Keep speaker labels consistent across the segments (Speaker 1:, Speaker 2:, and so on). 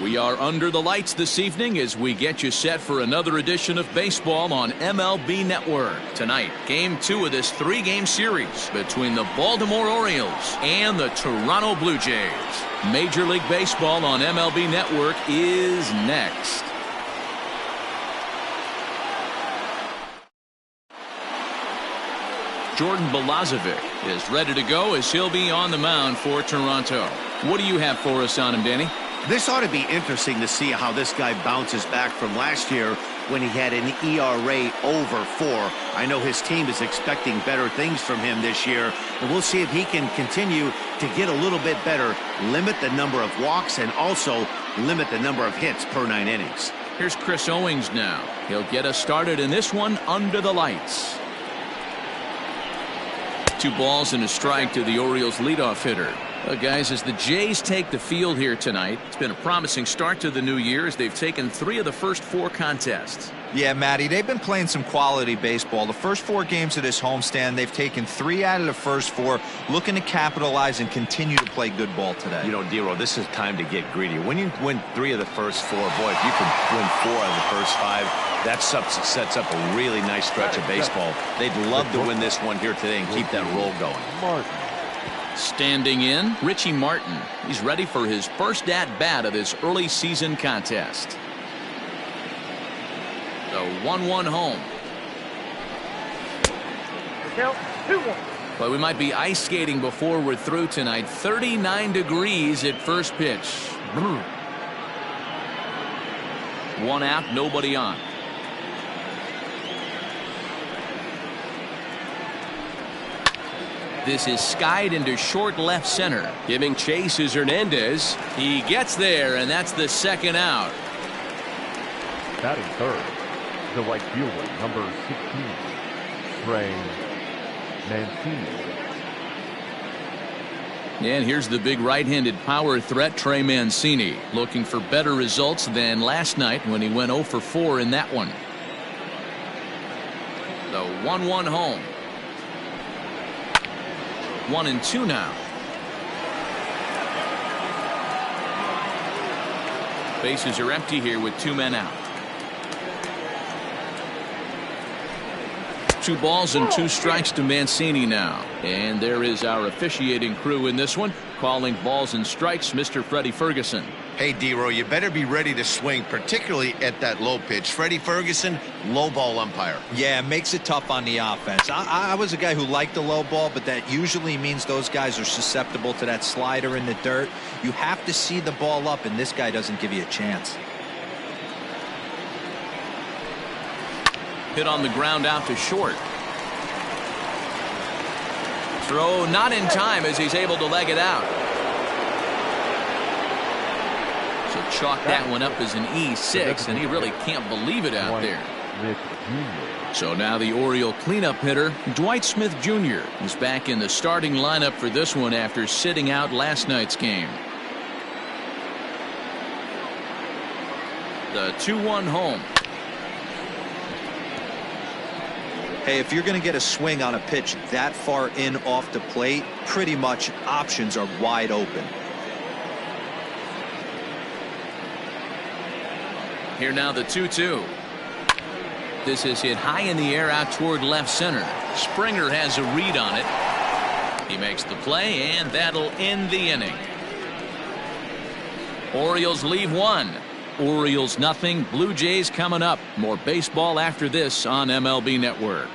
Speaker 1: We are under the lights this evening as we get you set for another edition of baseball on MLB Network. Tonight, Game 2 of this 3-game series between the Baltimore Orioles and the Toronto Blue Jays. Major League Baseball on MLB Network is next. Jordan Balazovic is ready to go as he'll be on the mound for Toronto. What do you have for us on him, Danny?
Speaker 2: This ought to be interesting to see how this guy bounces back from last year when he had an ERA over 4. I know his team is expecting better things from him this year, and we'll see if he can continue to get a little bit better, limit the number of walks, and also limit the number of hits per 9 innings.
Speaker 1: Here's Chris Owings now. He'll get us started in this one under the lights. 2 balls and a strike to the Orioles leadoff hitter. Guys, as the Jays take the field here tonight, it's been a promising start to the new year as they've taken 3 of the first 4 contests.
Speaker 3: Yeah, Matty, they've been playing some quality baseball. The first 4 games of this homestand, they've taken 3 out of the first 4, looking to capitalize and continue to play good ball today.
Speaker 2: You know, Dero, this is time to get greedy. When you win 3 of the first 4, boy, if you can win 4 out of the first 5, that sets up a really nice stretch of baseball. They'd love to win this one here today and keep that roll going.
Speaker 1: Standing in, Richie Martin. He's ready for his first at-bat of this early season contest. The 1-1 home.
Speaker 4: Count 2-1.
Speaker 1: Well, we might be ice skating before we're through tonight. 39 degrees at first pitch. 1 out, nobody on. This is skied into short left center. Giving chase is Hernandez. He gets there, and that's the 2nd out.
Speaker 4: Batting third, the right fielder, number 16, Trey Mancini.
Speaker 1: And here's the big right-handed power threat, Trey Mancini, looking for better results than last night when he went 0 for 4 in that one. The 1-1 home. 1-2 now. Bases are empty here with 2 men out. 2 balls and 2 strikes to Mancini now. And there is our officiating crew in this one, calling balls and strikes, Mr. Freddie Ferguson.
Speaker 2: Hey, Dero, you better be ready to swing, particularly at that low pitch. Freddie Ferguson, low ball umpire.
Speaker 3: Yeah, it makes it tough on the offense. I was a guy who liked the low ball, but that usually means those guys are susceptible to that slider in the dirt. You have to see the ball up, and this guy doesn't give you a chance.
Speaker 1: Hit on the ground out to short. Throw not in time as he's able to leg it out. So chalk that one up as an E6, and he really can't believe it out there. So now the Oriole cleanup hitter, Dwight Smith Jr. is back in the starting lineup for this one after sitting out last night's game. The 2-1 home.
Speaker 3: Hey, if you're going to get a swing on a pitch that far in off the plate, pretty much options are wide open.
Speaker 1: Here now the 2-2. This is hit high in the air out toward left center. Springer has a read on it. He makes the play, and that'll end the inning. Orioles leave 1. Orioles nothing. Blue Jays coming up. More baseball after this on MLB Network.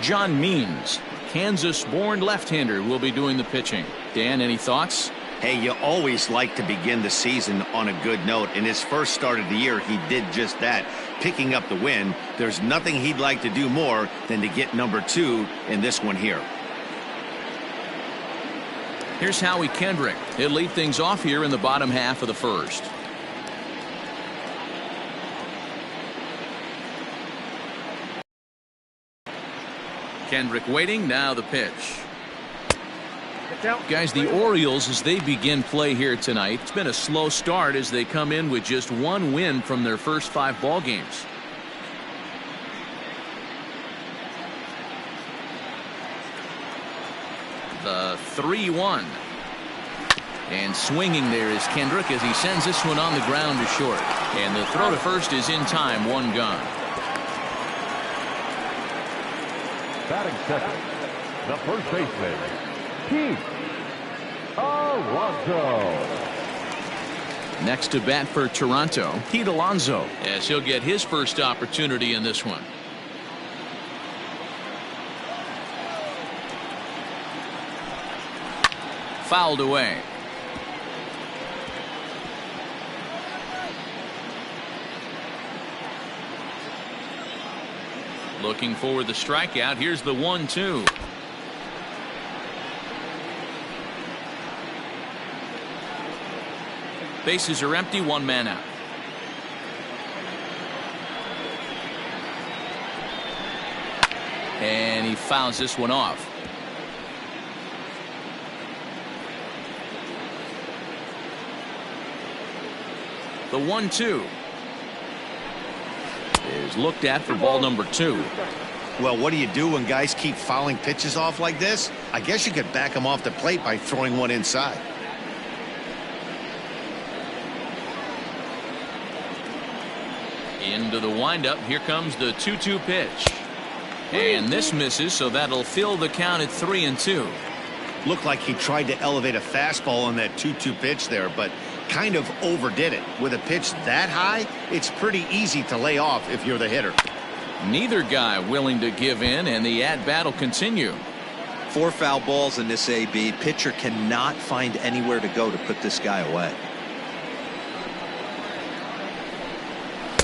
Speaker 1: John Means, Kansas-born left-hander, will be doing the pitching. Dan, any thoughts?
Speaker 2: Hey, you always like to begin the season on a good note. In his first start of the year, he did just that, picking up the win. There's nothing he'd like to do more than to get number 2 in this one here.
Speaker 1: Here's Howie Kendrick. He'll lead things off here in the bottom half of the first. Kendrick waiting. Now the pitch. Guys, the Orioles, as they begin play here tonight, it's been a slow start as they come in with just 1 win from their first 5 ball games. The 3-1. And swinging there is Kendrick as he sends this one on the ground to short. And the throw to first is in time, one gone.
Speaker 4: Batting second, the first baseman, Pete Alonso.
Speaker 1: Next to bat for Toronto, Pete Alonso, as he'll get his first opportunity in this one. Fouled away. Looking for the strikeout. Here's the 1-2. Bases are empty, one man out. And he fouls this one off. The 1-2 is looked at for ball number 2.
Speaker 2: Well, what do you do when guys keep fouling pitches off like this? I guess you could back them off the plate by throwing one inside.
Speaker 1: Into the windup. Here comes the 2-2 pitch. And this misses, so that'll fill the count at 3-2.
Speaker 2: Looked like he tried to elevate a fastball on that 2-2 pitch there, but kind of overdid it. With a pitch that high, it's pretty easy to lay off if you're the hitter.
Speaker 1: Neither guy willing to give in, and the at-bat will continue.
Speaker 3: 4 foul balls in this AB. Pitcher cannot find anywhere to go to put this guy away.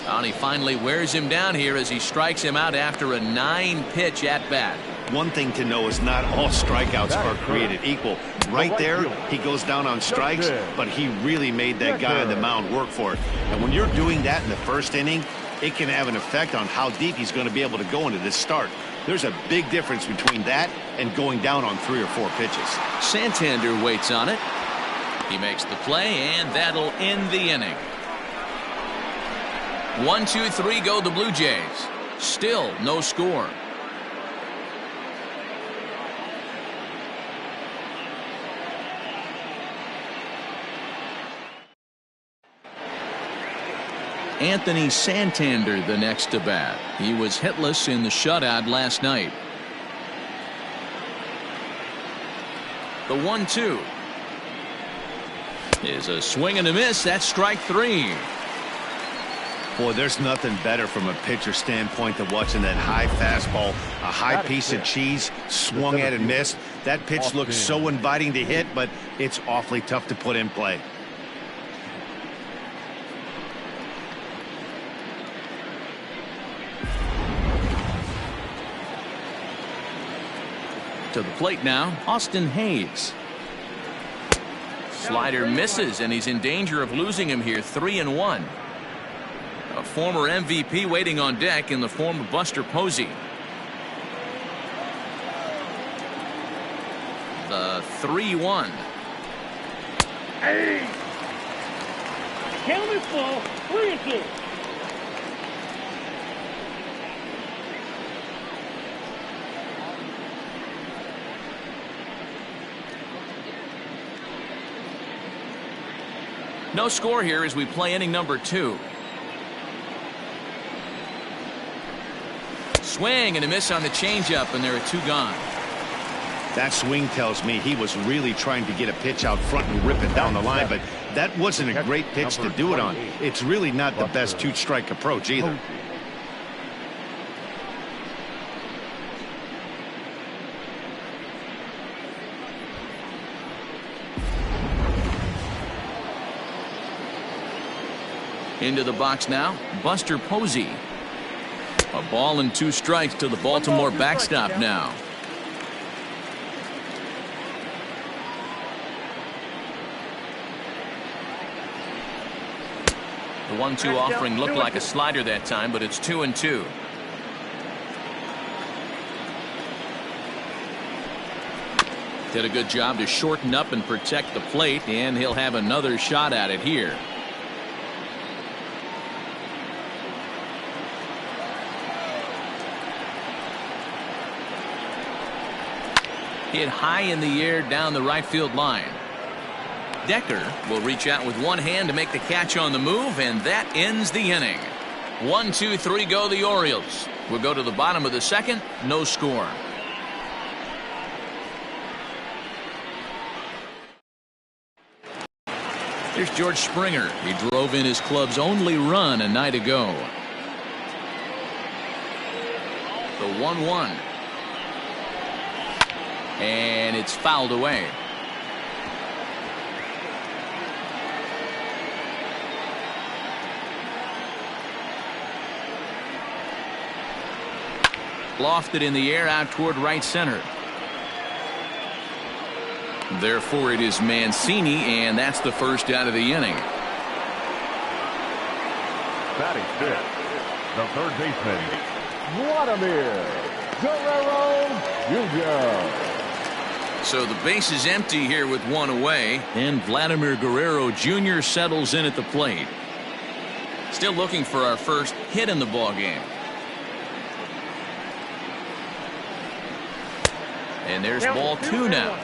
Speaker 1: And he finally wears him down here as he strikes him out after a 9-pitch at-bat.
Speaker 2: One thing to know is not all strikeouts are created equal. Right there, he goes down on strikes, but he really made that guy on the mound work for it. And when you're doing that in the first inning, it can have an effect on how deep he's going to be able to go into this start. There's a big difference between that and going down on 3 or 4 pitches.
Speaker 1: Santander waits on it. He makes the play, and that'll end the inning. 1, 2, 3 go the Blue Jays. Still no score. Anthony Santander the next to bat. He was hitless in the shutout last night. The 1-2 is a swing and a miss. That's strike 3.
Speaker 2: Boy, there's nothing better from a pitcher standpoint than watching that high fastball, a high piece of cheese, swung at and missed. That pitch looks so inviting to hit, but it's awfully tough to put in play.
Speaker 1: To the plate now, Austin Hayes. Slider misses, and he's in danger of losing him here. 3-1. A former MVP waiting on deck in the form of Buster Posey. The 3-1.
Speaker 5: Hey! Count is full. 3-2.
Speaker 1: No score here as we play inning number 2. Swing and a miss on the changeup, and there are 2 gone.
Speaker 2: That swing tells me he was really trying to get a pitch out front and rip it down the line, but that wasn't a great pitch to do it on. It's really not the best 2-strike approach either.
Speaker 1: Into the box now, Buster Posey. A ball and 2 strikes to the Baltimore backstop now. The 1-2 offering looked like a slider that time, but it's 2-2. Did a good job to shorten up and protect the plate, and he'll have another shot at it here. Hit high in the air down the right field line. Decker will reach out with one hand to make the catch on the move, and that ends the inning. 1, 2, 3 go the Orioles. We'll go to the bottom of the second. No score. Here's George Springer. He drove in his club's only run a night ago. The 1-1. And it's fouled away. Lofted in the air out toward right center. Therefore, it is Mancini, and that's the first out of the inning.
Speaker 4: Batting fifth, the third baseman, Vladimir Guerrero Jr.
Speaker 1: So the base is empty here with one away, and Vladimir Guerrero Jr. settles in at the plate. Still looking for our first hit in the ball game. And there's ball 2 now.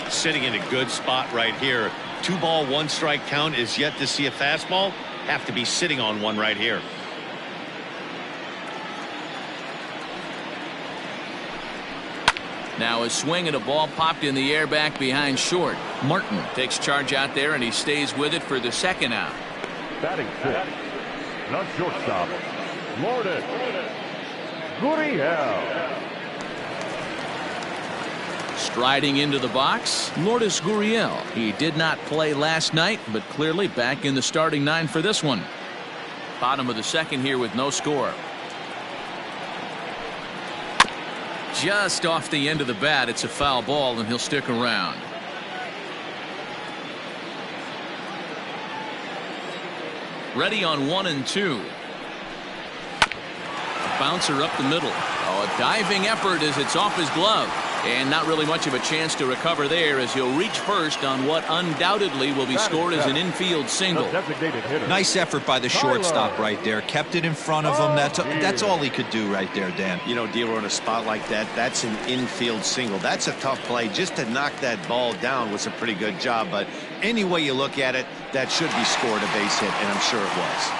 Speaker 2: Sitting in a good spot right here. 2 ball, 1 strike count is yet to see a fastball. Have to be sitting on one right here.
Speaker 1: Now a swing and a ball popped in the air back behind short. Martin takes charge out there, and he stays with it for the second out.
Speaker 4: Batting fifth, the shortstop, Lourdes Gurriel.
Speaker 1: Striding into the box, Lourdes Gurriel. He did not play last night, but clearly back in the starting 9 for this one. Bottom of the second here with no score. Just off the end of the bat, it's a foul ball, and he'll stick around. Ready on 1 and 2. A bouncer up the middle. Oh, a diving effort as it's off his glove. And not really much of a chance to recover there, as he'll reach first on what undoubtedly will be scored as an infield single.
Speaker 3: Nice effort by the shortstop right there. Kept it in front of him. That's all he could do right there, Dan.
Speaker 2: You know, dealer, in a spot like that, that's an infield single. That's a tough play. Just to knock that ball down was a pretty good job. But any way you look at it, that should be scored a base hit, and I'm sure it was.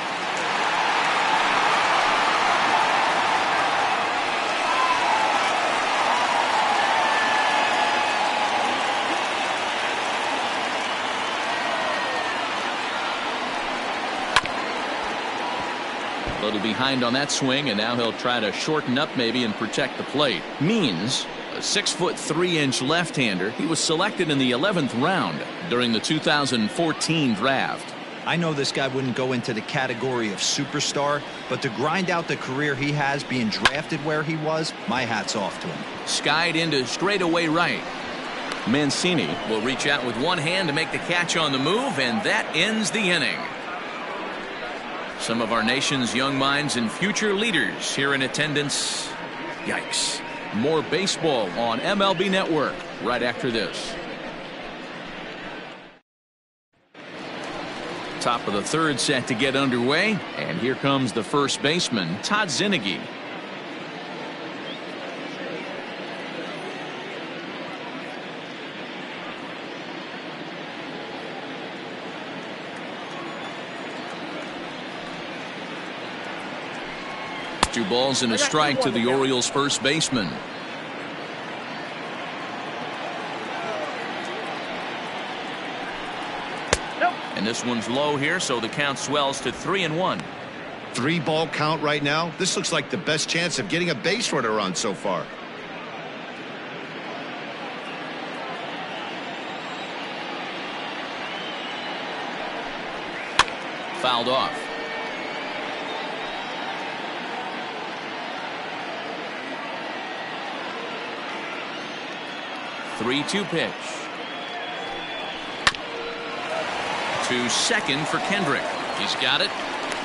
Speaker 1: A little behind on that swing, and now he'll try to shorten up maybe and protect the plate. Means a 6'3" left-hander. He was selected in the 11th round during the 2014 draft.
Speaker 3: I know this guy wouldn't go into the category of superstar, but to grind out the career he has being drafted where he was, my hat's off to him.
Speaker 1: Skied into straightaway right. Mancini will reach out with one hand to make the catch on the move, and that ends the inning. Some of our nation's young minds and future leaders here in attendance. Yikes. More baseball on MLB Network right after this. Top of the third set to get underway, and here comes the first baseman, Todd Zinnigy. Two balls and a strike to the Orioles first baseman. And this one's low here, so the count swells to 3-1.
Speaker 2: 3-ball count right now. This looks like the best chance of getting a base runner on so far.
Speaker 1: Fouled off. Three-two pitch. To second for Kendrick. He's got it.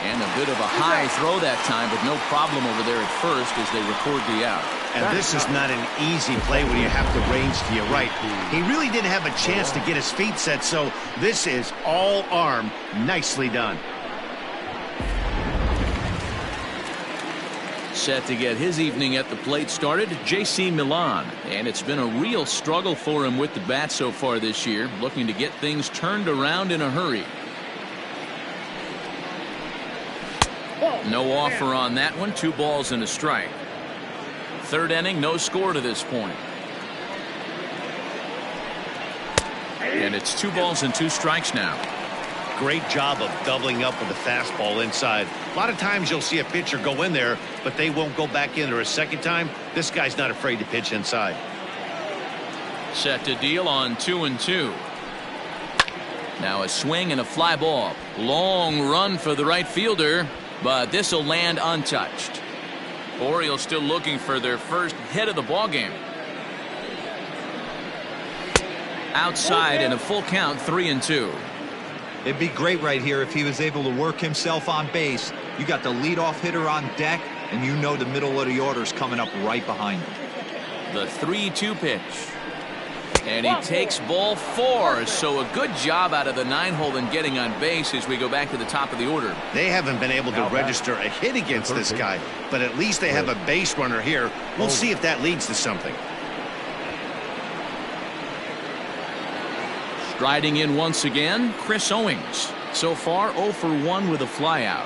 Speaker 1: And a bit of a high throw that time, but no problem over there at first as they record the out.
Speaker 2: And this is not an easy play when you have to range to your right. He really didn't have a chance to get his feet set, so this is all arm. Nicely done.
Speaker 1: Set to get his evening at the plate started, J.C. Milan. And it's been a real struggle for him with the bat so far this year, looking to get things turned around in a hurry. No offer on that one. 2 balls and a strike. Third inning, no score to this point. And it's 2 balls and 2 strikes now.
Speaker 2: Great job of doubling up with the fastball inside. A lot of times you'll see a pitcher go in there, but they won't go back in there a second time. This guy's not afraid to pitch inside.
Speaker 1: Set to deal on 2-2. Now a swing and a fly ball. Long run for the right fielder, but this will land untouched. Orioles still looking for their first hit of the ball game. Outside and a full count, 3-2.
Speaker 3: It'd be great right here if he was able to work himself on base. You got the leadoff hitter on deck, and you know the middle of the order's coming up right behind him.
Speaker 1: The 3-2 pitch. And he takes ball 4. So a good job out of the 9-hole in getting on base as we go back to the top of the order.
Speaker 2: They haven't been able to register a hit against this guy, but at least they have a base runner here. We'll see if that leads to something.
Speaker 1: Striding in once again, Chris Owings. So far 0 for 1 with a flyout.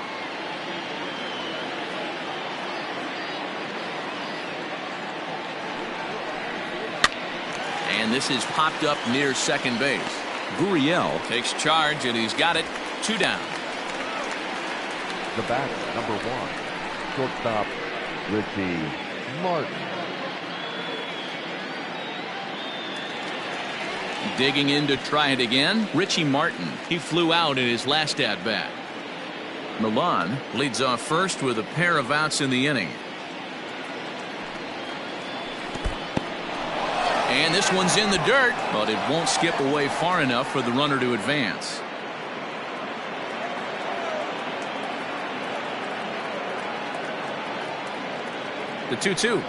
Speaker 1: And this is popped up near second base. Gurriel takes charge, and he's got it. 2 down.
Speaker 4: The batter, number 1, shortstop, Richie Martin.
Speaker 1: Digging in to try it again, Richie Martin. He flew out in his last at-bat. Milan leads off first with a pair of outs in the inning. And this one's in the dirt, but it won't skip away far enough for the runner to advance. The 2-2.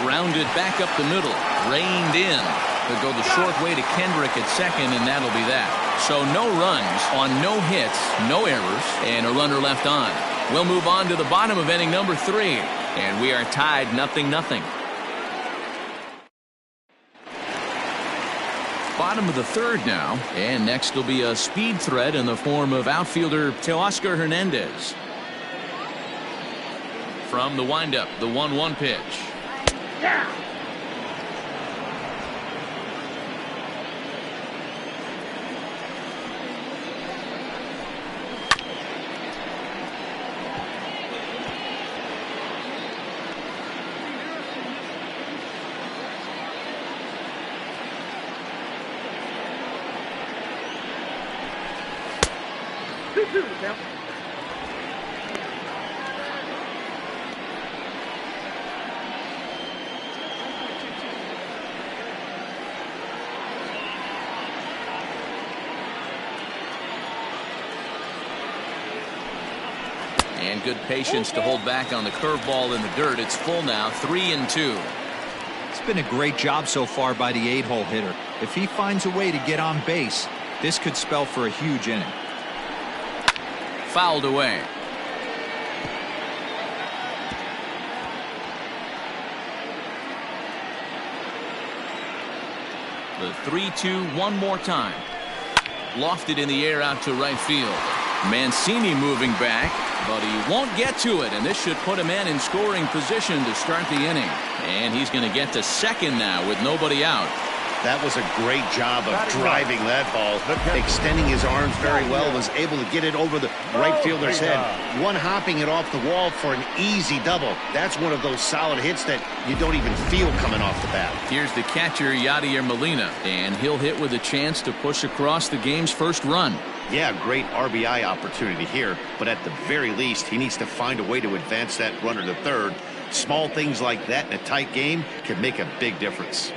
Speaker 1: Grounded back up the middle. Reined in. They'll go the short way to Kendrick at second, and that'll be that. So no runs on no hits, no errors, and a runner left on. We'll move on to the bottom of inning number 3, and we are tied 0-0. Bottom of the 3rd now, and next will be a speed threat in the form of outfielder Teoscar Hernandez. From the windup, the 1-1 pitch.
Speaker 5: Yeah.
Speaker 1: And good patience to hold back on the curveball in the dirt. It's full now, 3-2.
Speaker 3: It's been a great job so far by the 8-hole hitter. If he finds a way to get on base, this could spell for a huge inning.
Speaker 1: Fouled away. The 3-2 one more time. Lofted in the air out to right field. Mancini moving back, but he won't get to it, and this should put a man in scoring position to start the inning. And he's going to get to second now with nobody out.
Speaker 2: That was a great job of driving that ball, extending his arms very well, was able to get it over the right fielder's head, one hopping it off the wall for an easy double. That's one of those solid hits that you don't even feel coming off the bat.
Speaker 1: Here's the catcher, Yadier Molina, and he'll hit with a chance to push across the game's first run.
Speaker 2: Yeah, great RBI opportunity here, but at the very least, he needs to find a way to advance that runner to third. Small things like that in a tight game can make a big difference.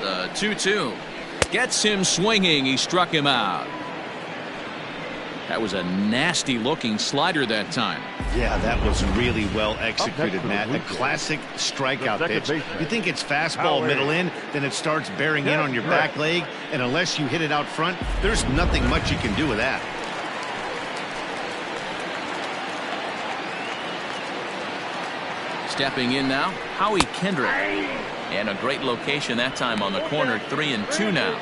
Speaker 2: The 2-2 gets him swinging. He struck him out.
Speaker 1: That was a nasty-looking slider that time.
Speaker 2: Yeah, that was really well executed, Matt. A classic strikeout pitch. You think it's fastball middle in, then it starts bearing in on your back leg, and unless you hit it out front, there's nothing much you can do with that.
Speaker 1: Stepping in now, Howie Kendrick. And a great location that time on the corner, 3-2 now.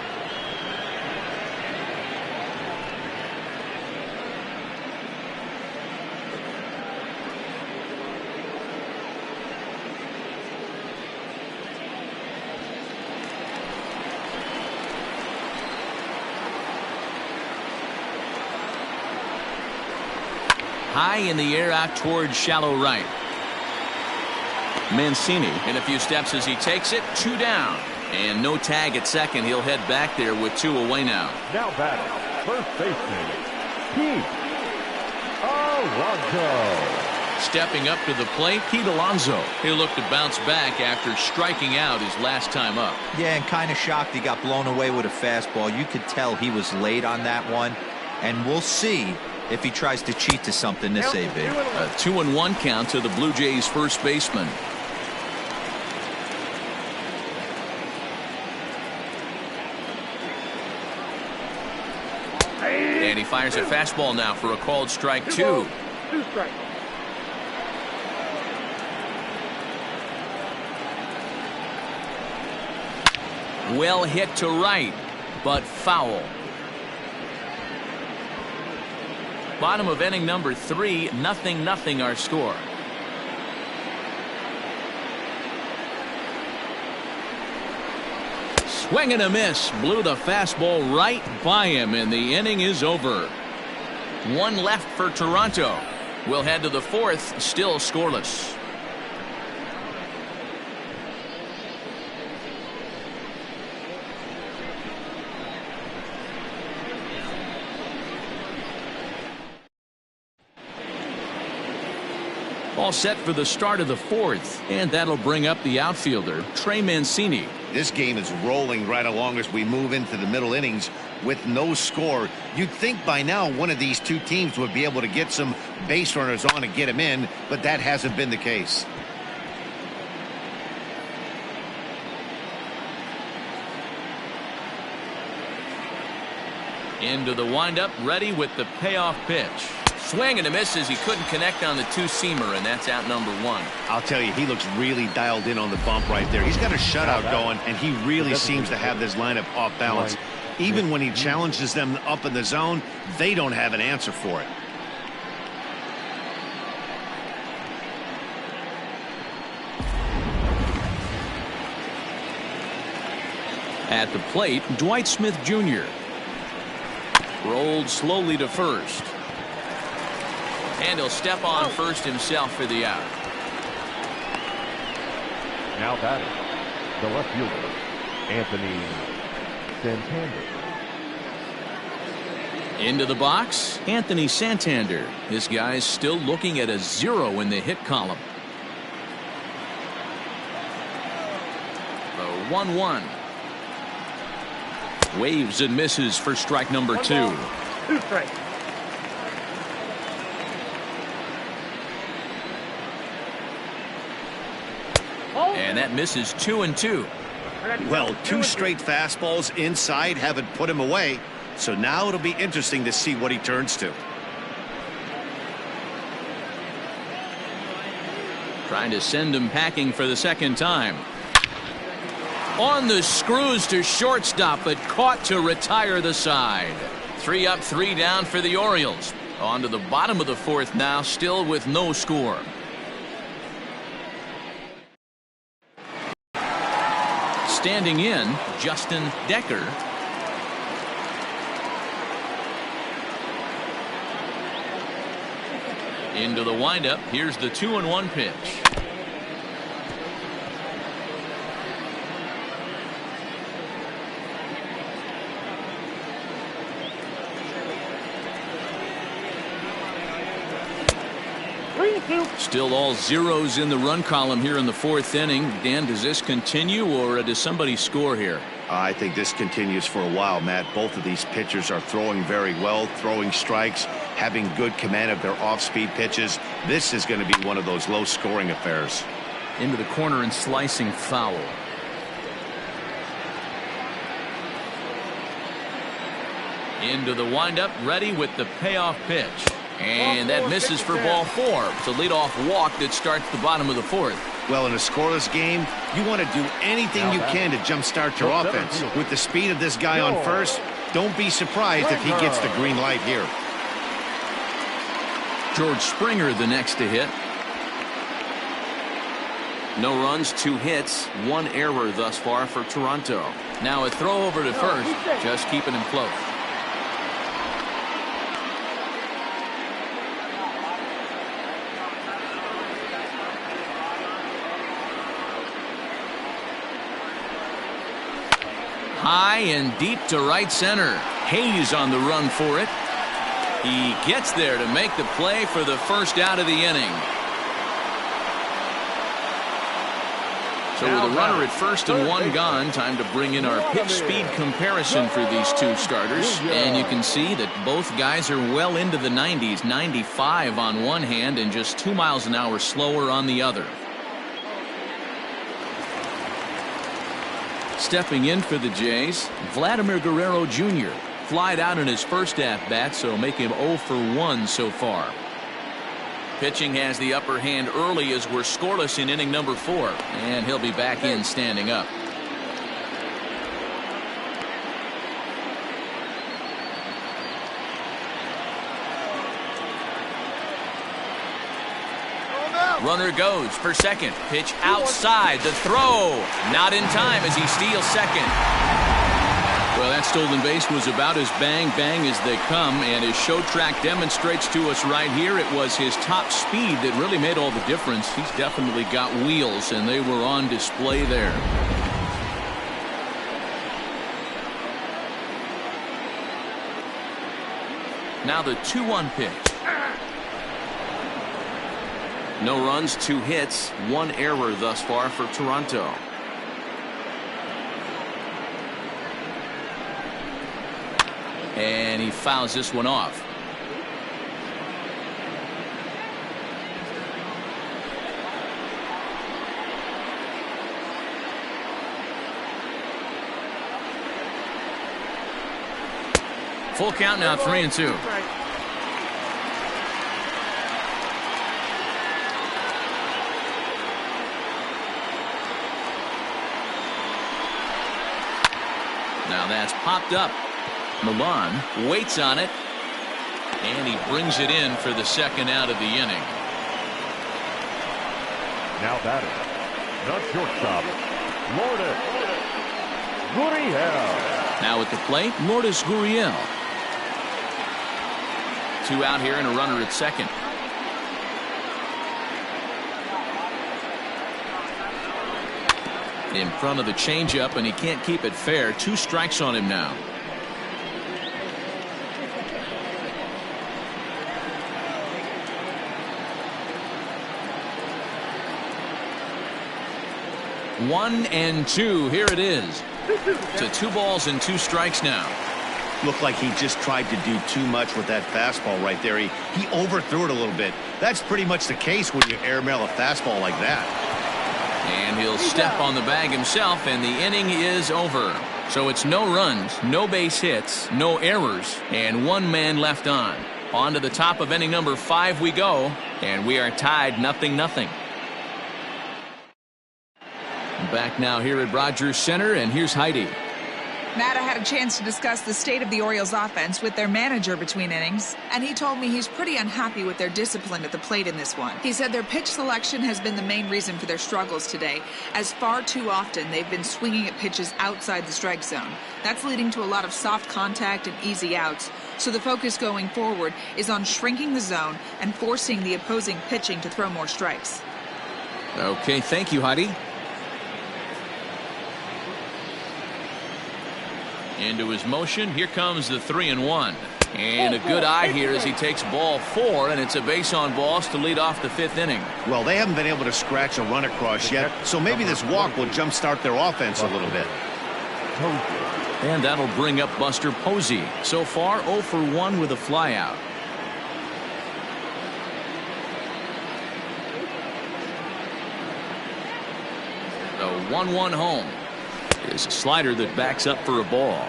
Speaker 1: High in the air out towards shallow right. Mancini in a few steps as he takes it. 2 down. And no tag at second. He'll head back there with 2 away now.
Speaker 4: Now batting, first baseman, Pete Alonso.
Speaker 1: Stepping up to the plate, Pete Alonso. He'll look to bounce back after striking out his last time up.
Speaker 3: Yeah, and kind of shocked he got blown away with a fastball. You could tell he was late on that one. And we'll see if he tries to cheat to something this AB.
Speaker 1: A 2-1 count to the Blue Jays first baseman. And he fires a fastball now for a called strike 2.
Speaker 5: 2 strikes.
Speaker 1: Well hit to right, but foul. Bottom of inning number 3, 0-0 our score. Swing and a miss. Blew the fastball right by him, and the inning is over. 1 left for Toronto. We'll head to the 4th, still scoreless. All set for the start of the 4th, and that'll bring up the outfielder, Trey Mancini.
Speaker 2: This game is rolling right along as we move into the middle innings with no score. You'd think by now one of these two teams would be able to get some base runners on and get them in, but that hasn't been the case.
Speaker 1: Into the windup, ready with the payoff pitch. Swing and a miss as he couldn't connect on the 2-seamer, and that's out number 1.
Speaker 2: I'll tell you, he looks really dialed in on the bump right there. He's got a shutout going, and he really seems to have this lineup off balance. Even when he challenges them up in the zone, they don't have an answer for it.
Speaker 1: At the plate, Dwight Smith Jr. Rolled slowly to first. And he'll step on first himself for the out.
Speaker 4: Now batting, the left fielder, Anthony Santander.
Speaker 1: Into the box, Anthony Santander. This guy's still looking at a 0 in the hit column. The 1-1. Waves and misses for strike number 2.
Speaker 5: 2 strikes.
Speaker 2: And that misses 2-2. Well, 2 straight fastballs inside haven't put him away. So now it'll be interesting to see what he turns to.
Speaker 1: Trying to send him packing for the second time. On the screws to shortstop, but caught to retire the side. 3 up, 3 down for the Orioles. On to the bottom of the 4th now, still with no score. Standing in, Justin Decker. Into the windup. Here's the 2-1 pitch. Still all zeros in the run column here in the 4th inning. Dan, does this continue, or does somebody score here?
Speaker 2: I think this continues for a while, Matt. Both of these pitchers are throwing very well, throwing strikes, having good command of their off-speed pitches. This is going to be one of those low-scoring affairs.
Speaker 1: Into the corner and slicing foul. Into the windup, ready with the payoff pitch. And that misses for ball 4. It's a leadoff walk that starts the bottom of the 4th.
Speaker 2: Well, in a scoreless game, you want to do anything you can to jumpstart your offense. With the speed of this guy on first, don't be surprised if he gets the green light here.
Speaker 1: George Springer the next to hit. No runs, 2 hits, 1 error thus far for Toronto. Now a throw over to first, just keeping him close. High and deep to right center. Hayes on the run for it. He gets there to make the play for the first out of the inning. So with a runner at first and 1 gone, time to bring in our pitch speed comparison for these two starters. And you can see that both guys are well into the 90s, 95 on one hand and just 2 miles an hour slower on the other. Stepping in for the Jays, Vladimir Guerrero Jr. Flied out in his first at-bat, so make him 0 for 1 so far. Pitching has the upper hand early as we're scoreless in inning number 4, and he'll be back in standing up. Runner goes for second. Pitch outside. The throw. Not in time as he steals second. Well, that stolen base was about as bang-bang as they come, and his show track demonstrates to us right here it was his top speed that really made all the difference. He's definitely got wheels, and they were on display there. Now the 2-1 pitch. No runs, 2 hits, 1 error thus far for Toronto. And he fouls this one off. Full count now, 3-2. Now that's popped up. Milan waits on it, and he brings it in for the second out of the inning.
Speaker 4: Now batting, the shortstop, Lourdes Gurriel.
Speaker 1: Now at the plate, Lourdes Gurriel. 2 out here and a runner at second. In front of the changeup, and he can't keep it fair. 2 strikes on him now. One and 2. Here it is. To 2 balls and 2 strikes now.
Speaker 2: Looked like he just tried to do too much with that fastball right there. He overthrew it a little bit. That's pretty much the case when you airmail a fastball like that.
Speaker 1: And he'll step on the bag himself, and the inning is over. So it's no runs, no base hits, no errors, and 1 man left on. On to the top of inning number 5 we go, and we are tied 0-0. Back now here at Rogers Center, and here's Heidi.
Speaker 6: Matt, I had a chance to discuss the state of the Orioles offense with their manager between innings, and he told me he's pretty unhappy with their discipline at the plate in this one. He said their pitch selection has been the main reason for their struggles today, as far too often they've been swinging at pitches outside the strike zone. That's leading to a lot of soft contact and easy outs, so the focus going forward is on shrinking the zone and forcing the opposing pitching to throw more strikes.
Speaker 1: Okay, thank you, Heidi. Into his motion. Here comes the 3-1. And a good eye here as he takes ball 4, and it's a base on balls to lead off the 5th inning.
Speaker 2: Well, they haven't been able to scratch a run across yet, so maybe this walk will jumpstart their offense a little bit.
Speaker 4: Posey.
Speaker 1: And that'll bring up Buster Posey. So far, 0 for 1 with a flyout. The 1-1 home is a slider that backs up for a ball.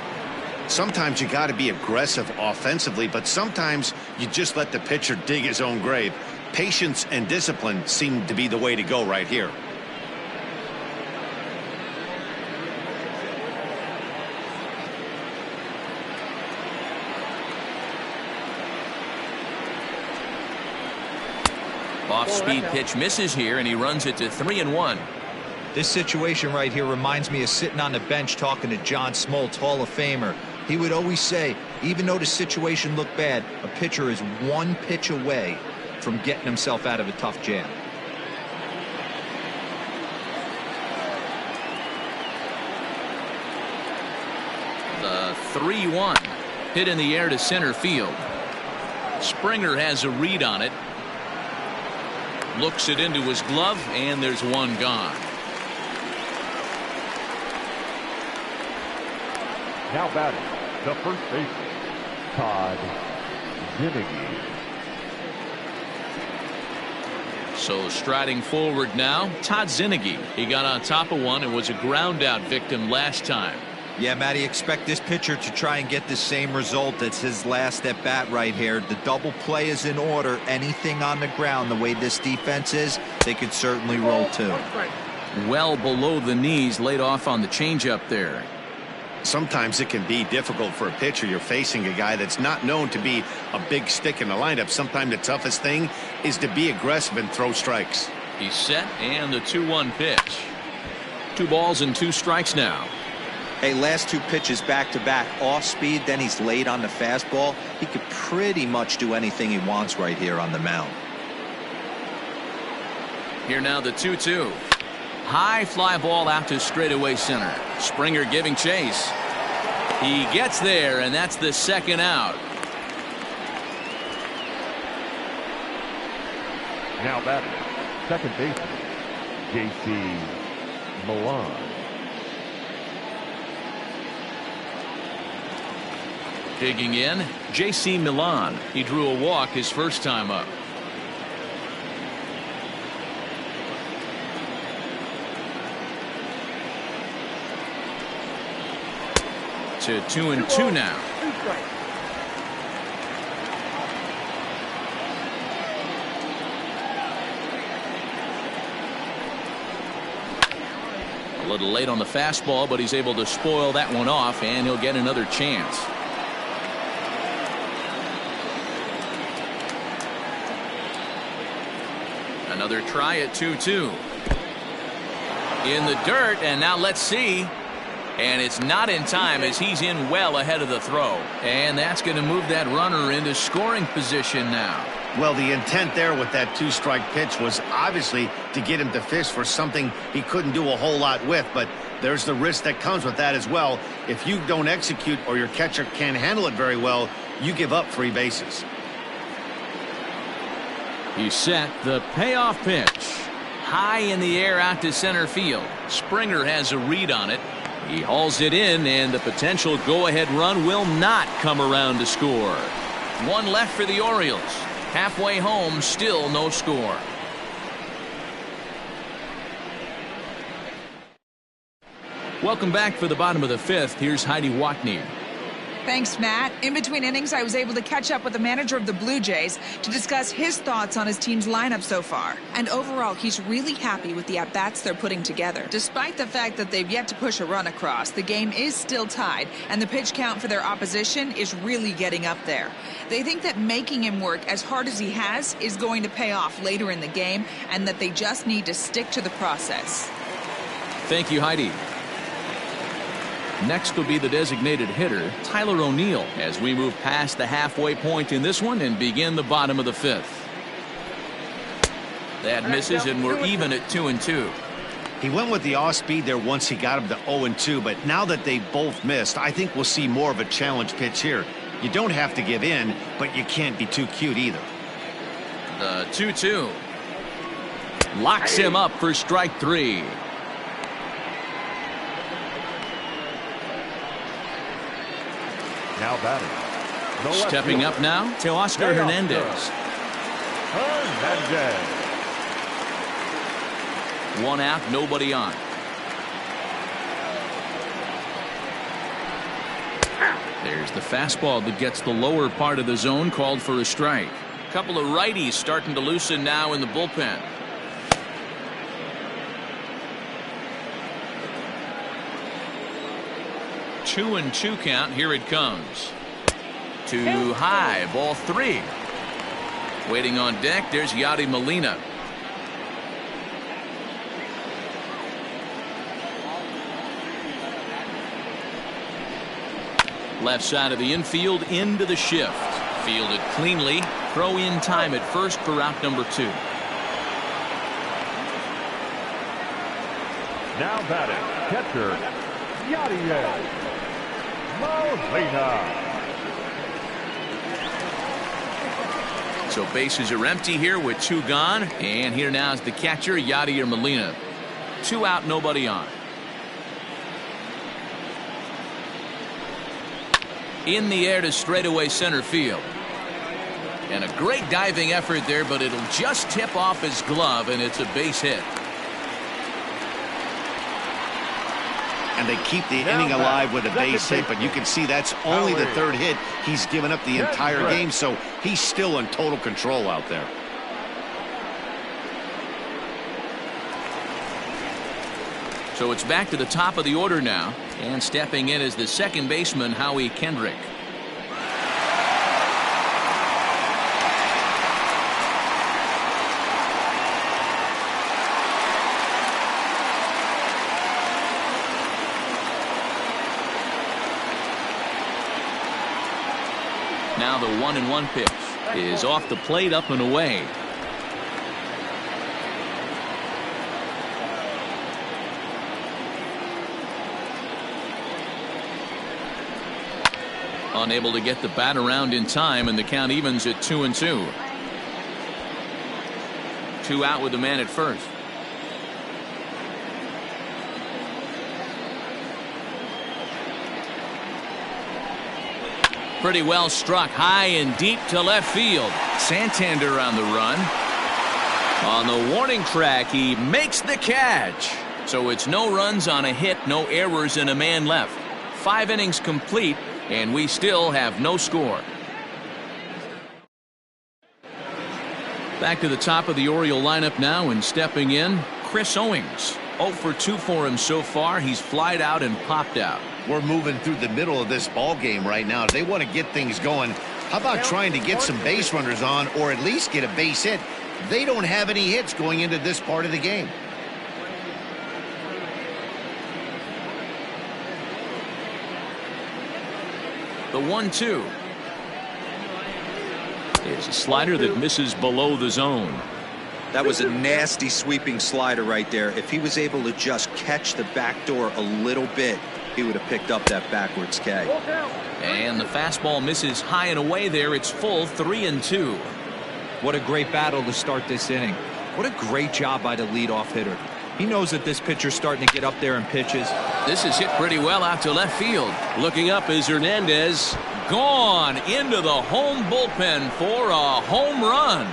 Speaker 2: Sometimes you got to be aggressive offensively, but sometimes you just let the pitcher dig his own grave. Patience and discipline seem to be the way to go right here.
Speaker 1: Off-speed pitch misses here, and he runs it to 3-1.
Speaker 3: This situation right here reminds me of sitting on the bench talking to John Smoltz, Hall of Famer. He would always say, even though the situation looked bad, a pitcher is one pitch away from getting himself out of a tough jam.
Speaker 1: The 3-1 hit in the air to center field. Springer has a read on it. Looks it into his glove, and there's one gone.
Speaker 4: Now batting, the first baseman, Todd Zinnigy.
Speaker 1: So striding forward now, Todd Zinnigy. He got on top of one and was a ground out victim last time.
Speaker 3: Yeah, Matty, expect this pitcher to try and get the same result. That's his last at bat right here. The double play is in order. Anything on the ground, the way this defense is, they could certainly roll too.
Speaker 1: Well below the knees, laid off on the changeup there.
Speaker 2: Sometimes it can be difficult for a pitcher. You're facing a guy that's not known to be a big stick in the lineup. Sometimes the toughest thing is to be aggressive and throw strikes.
Speaker 1: He's set, and the 2-1 pitch. 2 balls and 2 strikes now.
Speaker 3: Hey, last 2 pitches back to back, off speed, then he's laid on the fastball. He could pretty much do anything he wants right here on the mound.
Speaker 1: Here now the 2-2. High fly ball out to straightaway center. Springer giving chase. He gets there, and that's the second out.
Speaker 4: Now batting, second baseman, J.C. Milan.
Speaker 1: Digging in, J.C. Milan. He drew a walk his first time up. To 2-2 now. A little late on the fastball, but he's able to spoil that one off, and he'll get another chance. Another try at 2-2. In the dirt, and now let's see. And it's not in time as he's in well ahead of the throw. And that's going to move that runner into scoring position now.
Speaker 2: Well, the intent there with that 2-strike pitch was obviously to get him to fish for something he couldn't do a whole lot with. But there's the risk that comes with that as well. If you don't execute or your catcher can't handle it very well, you give up 3 bases.
Speaker 1: He's set. The payoff pitch. High in the air out to center field. Springer has a read on it. He hauls it in, and the potential go-ahead run will not come around to score. 1 left for the Orioles. Halfway home, still no score. Welcome back for the bottom of the 5th. Here's Heidi Watney.
Speaker 6: Thanks, Matt. In between innings, I was able to catch up with the manager of the Blue Jays to discuss his thoughts on his team's lineup so far. And overall, he's really happy with the at-bats they're putting together. Despite the fact that they've yet to push a run across, the game is still tied, and the pitch count for their opposition is really getting up there. They think that making him work as hard as he has is going to pay off later in the game, and that they just need to stick to the process.
Speaker 1: Thank you, Heidi. Next will be the designated hitter, Tyler O'Neill, as we move past the halfway point in this one and begin the bottom of the 5th. That misses, and we're even at 2-2.
Speaker 2: He went with the off speed there once he got him to 0-2, but now that they both missed, I think we'll see more of a challenge pitch here. You don't have to give in, but you can't be too cute either.
Speaker 1: The 2-2 locks him up for strike 3.
Speaker 4: Now batting. The left
Speaker 1: Stepping
Speaker 4: fielder.
Speaker 1: up now to Oscar Hernandez.
Speaker 4: Hernandez.
Speaker 1: One out, nobody on. There's the fastball that gets the lower part of the zone, called for a strike. Couple of righties starting to loosen now in the bullpen. Two and two count. Here it comes. Too high. Ball three. Waiting on deck. There's Yadi Molina. Left side of the infield into the shift. Fielded cleanly. Throw in time at first for out number 2.
Speaker 4: Now batting. Catcher. Yadier Molina.
Speaker 1: So bases are empty here with 2 gone. And here now is the catcher, Yadier Molina. 2 out, nobody on. In the air to straightaway center field. And a great diving effort there, but it'll just tip off his glove, and it's a base hit.
Speaker 2: And they keep the inning alive with a base hit, but you can see that's only the 3rd hit he's given up the entire game, so he's still in total control out there.
Speaker 1: So it's back to the top of the order now, and stepping in is the second baseman, Howie Kendrick. Now the 1-1 pitch is off the plate, up and away. Unable to get the bat around in time, and the count evens at 2-2. 2 out with the man at first. Pretty well struck high and deep to left field. Santander on the run. On the warning track, he makes the catch. So it's no runs on a hit, no errors, and a man left. 5 innings complete, and we still have no score. Back to the top of the Oriole lineup now, and stepping in, Chris Owings. 0 for 2 for him so far. He's flied out and popped out.
Speaker 2: We're moving through the middle of this ball game right now. If they want to get things going, how about trying to get some base runners on, or at least get a base hit? They don't have any hits going into this part of the game.
Speaker 1: The 1-2 is a slider that misses below the zone.
Speaker 3: That was a nasty sweeping slider right there. If he was able to just catch the back door a little bit, he would have picked up that backwards K.
Speaker 1: And the fastball misses high and away there. It's full, 3-2.
Speaker 3: What a great battle to start this inning. What a great job by the leadoff hitter. He knows that this pitcher's starting to get up there in pitches.
Speaker 1: This is hit pretty well out to left field. Looking up is Hernandez. Gone into the home bullpen for a home run.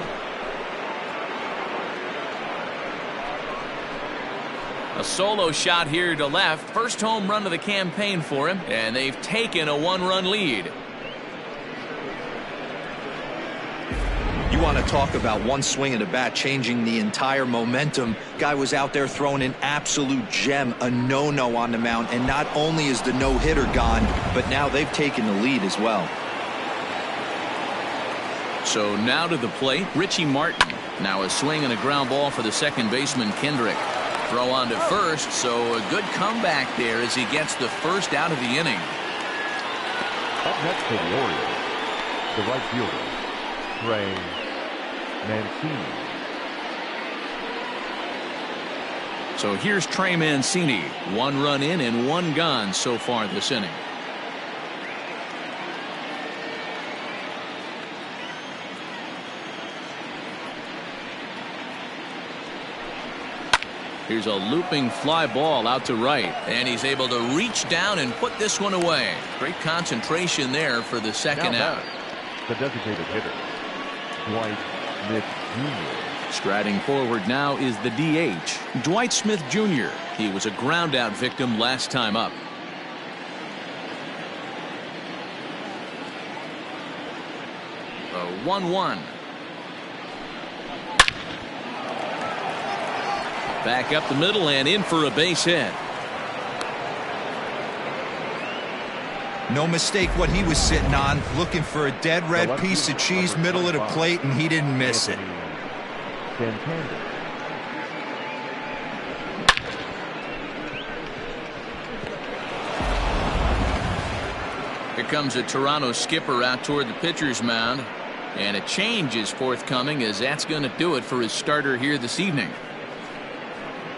Speaker 1: A solo shot here to left. First home run of the campaign for him, and they've taken a 1-run lead.
Speaker 3: You want to talk about one swing of the bat changing the entire momentum. Guy was out there throwing an absolute gem, a no-no on the mound, and not only is the no-hitter gone, but now they've taken the lead as well.
Speaker 1: So now to the plate, Richie Martin. Now a swing and a ground ball for the second baseman, Kendrick. Throw on to first, so a good comeback there as he gets the first out of the inning.
Speaker 4: Up next for the Orioles, the right fielder, Trey Mancini.
Speaker 1: So here's Trey Mancini. 1 run in and 1 gone so far this inning. Here's a looping fly ball out to right, and he's able to reach down and put this one away. Great concentration there for the second out.
Speaker 4: The designated hitter, Dwight Smith Jr.
Speaker 1: Striding forward now is the DH, Dwight Smith Jr. He was a ground-out victim last time up. A 1-1. Back up the middle and in for a base hit.
Speaker 3: No mistake what he was sitting on, looking for a dead red piece of cheese middle of the plate, and he didn't miss it.
Speaker 4: Santander.
Speaker 1: Here comes a Toronto skipper out toward the pitcher's mound, and a change is forthcoming, as that's going to do it for his starter here this evening.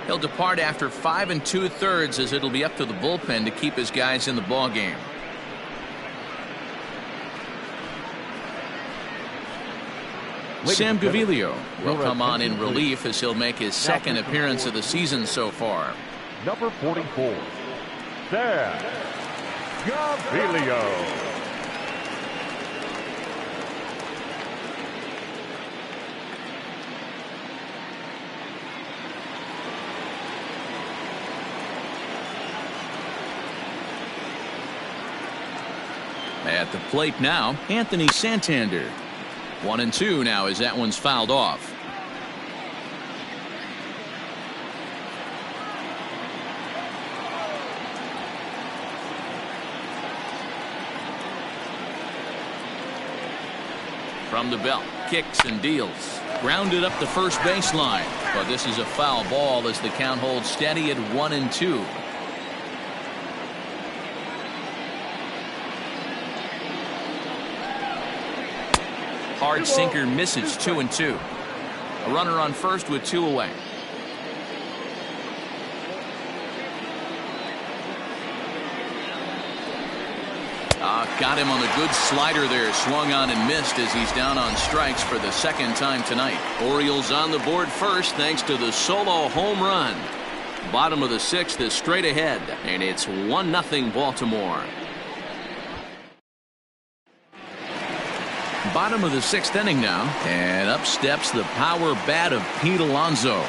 Speaker 1: He'll depart after 5 2/3, as it'll be up to the bullpen to keep his guys in the ball game. Sam Gaviglio will come on in relief, as he'll make his second appearance of the season so far.
Speaker 4: Number 44, Sam Gaviglio.
Speaker 1: At the plate now, Anthony Santander. 1-2 now, as that one's fouled off. From the belt, kicks and deals. Grounded up the first baseline, but this is a foul ball as the count holds steady at 1-2. Hard sinker misses, 2-2. A runner on first with 2 away. Got him on the good slider there. Swung on and missed as he's down on strikes for the second time tonight. Orioles on the board first thanks to the solo home run. Bottom of the 6th is straight ahead, and it's 1-0 Baltimore. Bottom of the 6th inning now, and up steps the power bat of Pete Alonso.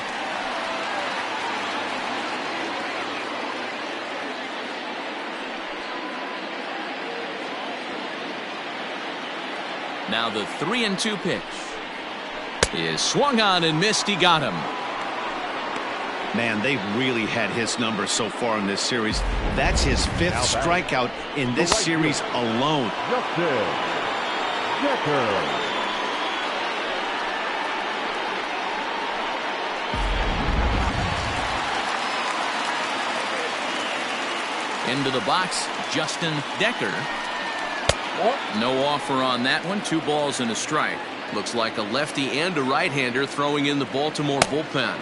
Speaker 1: Now the 3-2 pitch is swung on and missed. He got him.
Speaker 2: Man, they've really had his number so far in this series. That's his 5th strikeout in this series alone.
Speaker 4: Justin Decker.
Speaker 1: Into the box, Justin Decker. No offer on that one. 2 balls and a strike. Looks like a lefty and a right-hander throwing in the Baltimore bullpen.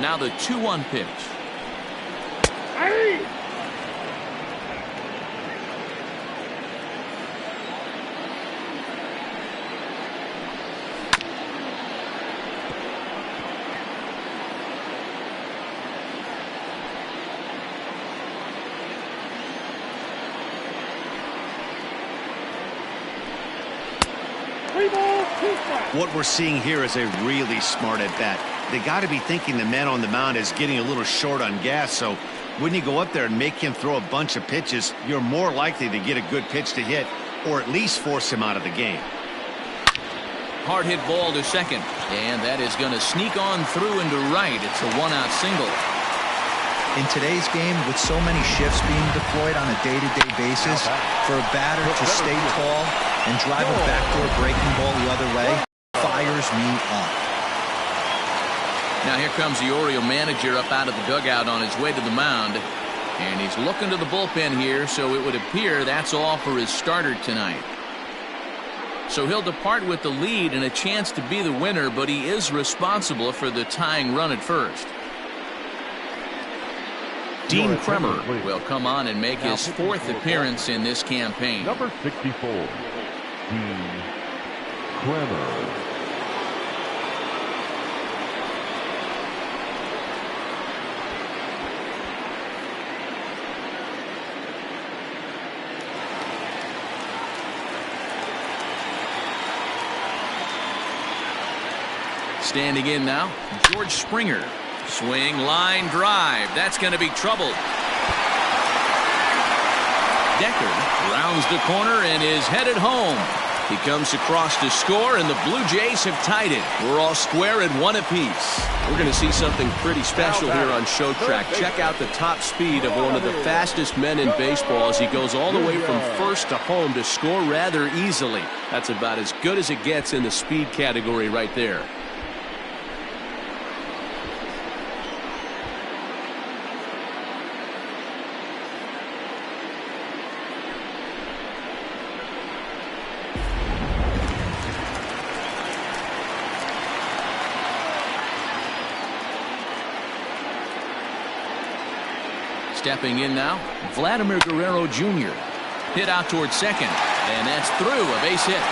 Speaker 1: Now the 2-1 pitch.
Speaker 5: Hey!
Speaker 2: What we're seeing here is a really smart at bat. They got to be thinking the man on the mound is getting a little short on gas, so when you go up there and make him throw a bunch of pitches, you're more likely to get a good pitch to hit, or at least force him out of the game.
Speaker 1: Hard hit ball to second, and that is going to sneak on through into right. It's a 1-out single.
Speaker 3: In today's game, with so many shifts being deployed on a day-to-day basis, for a batter to stay tall and drive a backdoor breaking ball the other way fires me up.
Speaker 1: Now here comes the Oriole manager up out of the dugout on his way to the mound, and he's looking to the bullpen here, so it would appear that's all for his starter tonight. So he'll depart with the lead and a chance to be the winner, but he is responsible for the tying run at first. Dean Kremer will come on and make his 4th appearance in this campaign.
Speaker 4: Number 64, Dean Kremer.
Speaker 1: Standing in now, George Springer. Swing, line, drive. That's going to be trouble. Decker rounds the corner and is headed home. He comes across to score, and the Blue Jays have tied it. We're all square at 1 apiece. We're going to see something pretty special here on Show Track. Check out the top speed of one of the fastest men in baseball as he goes all the way from first to home to score rather easily. That's about as good as it gets in the speed category right there. Stepping in now, Vladimir Guerrero Jr. Hit out towards second, and that's through, a base hit.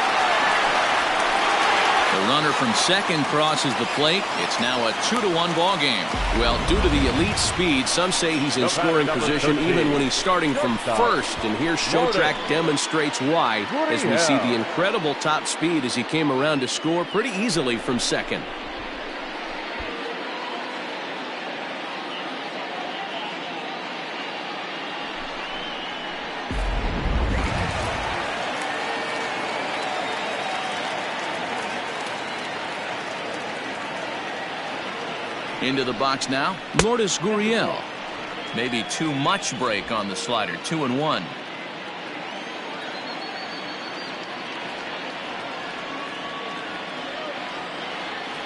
Speaker 1: The runner from second crosses the plate. It's now a 2-1 ball game. Well, due to the elite speed, some say he's in scoring position even when he's starting from first. And here Show Track demonstrates why as we see the incredible top speed as he came around to score pretty easily from second. Into the box now, Lourdes Gurriel. Maybe too much break on the slider, 2-1.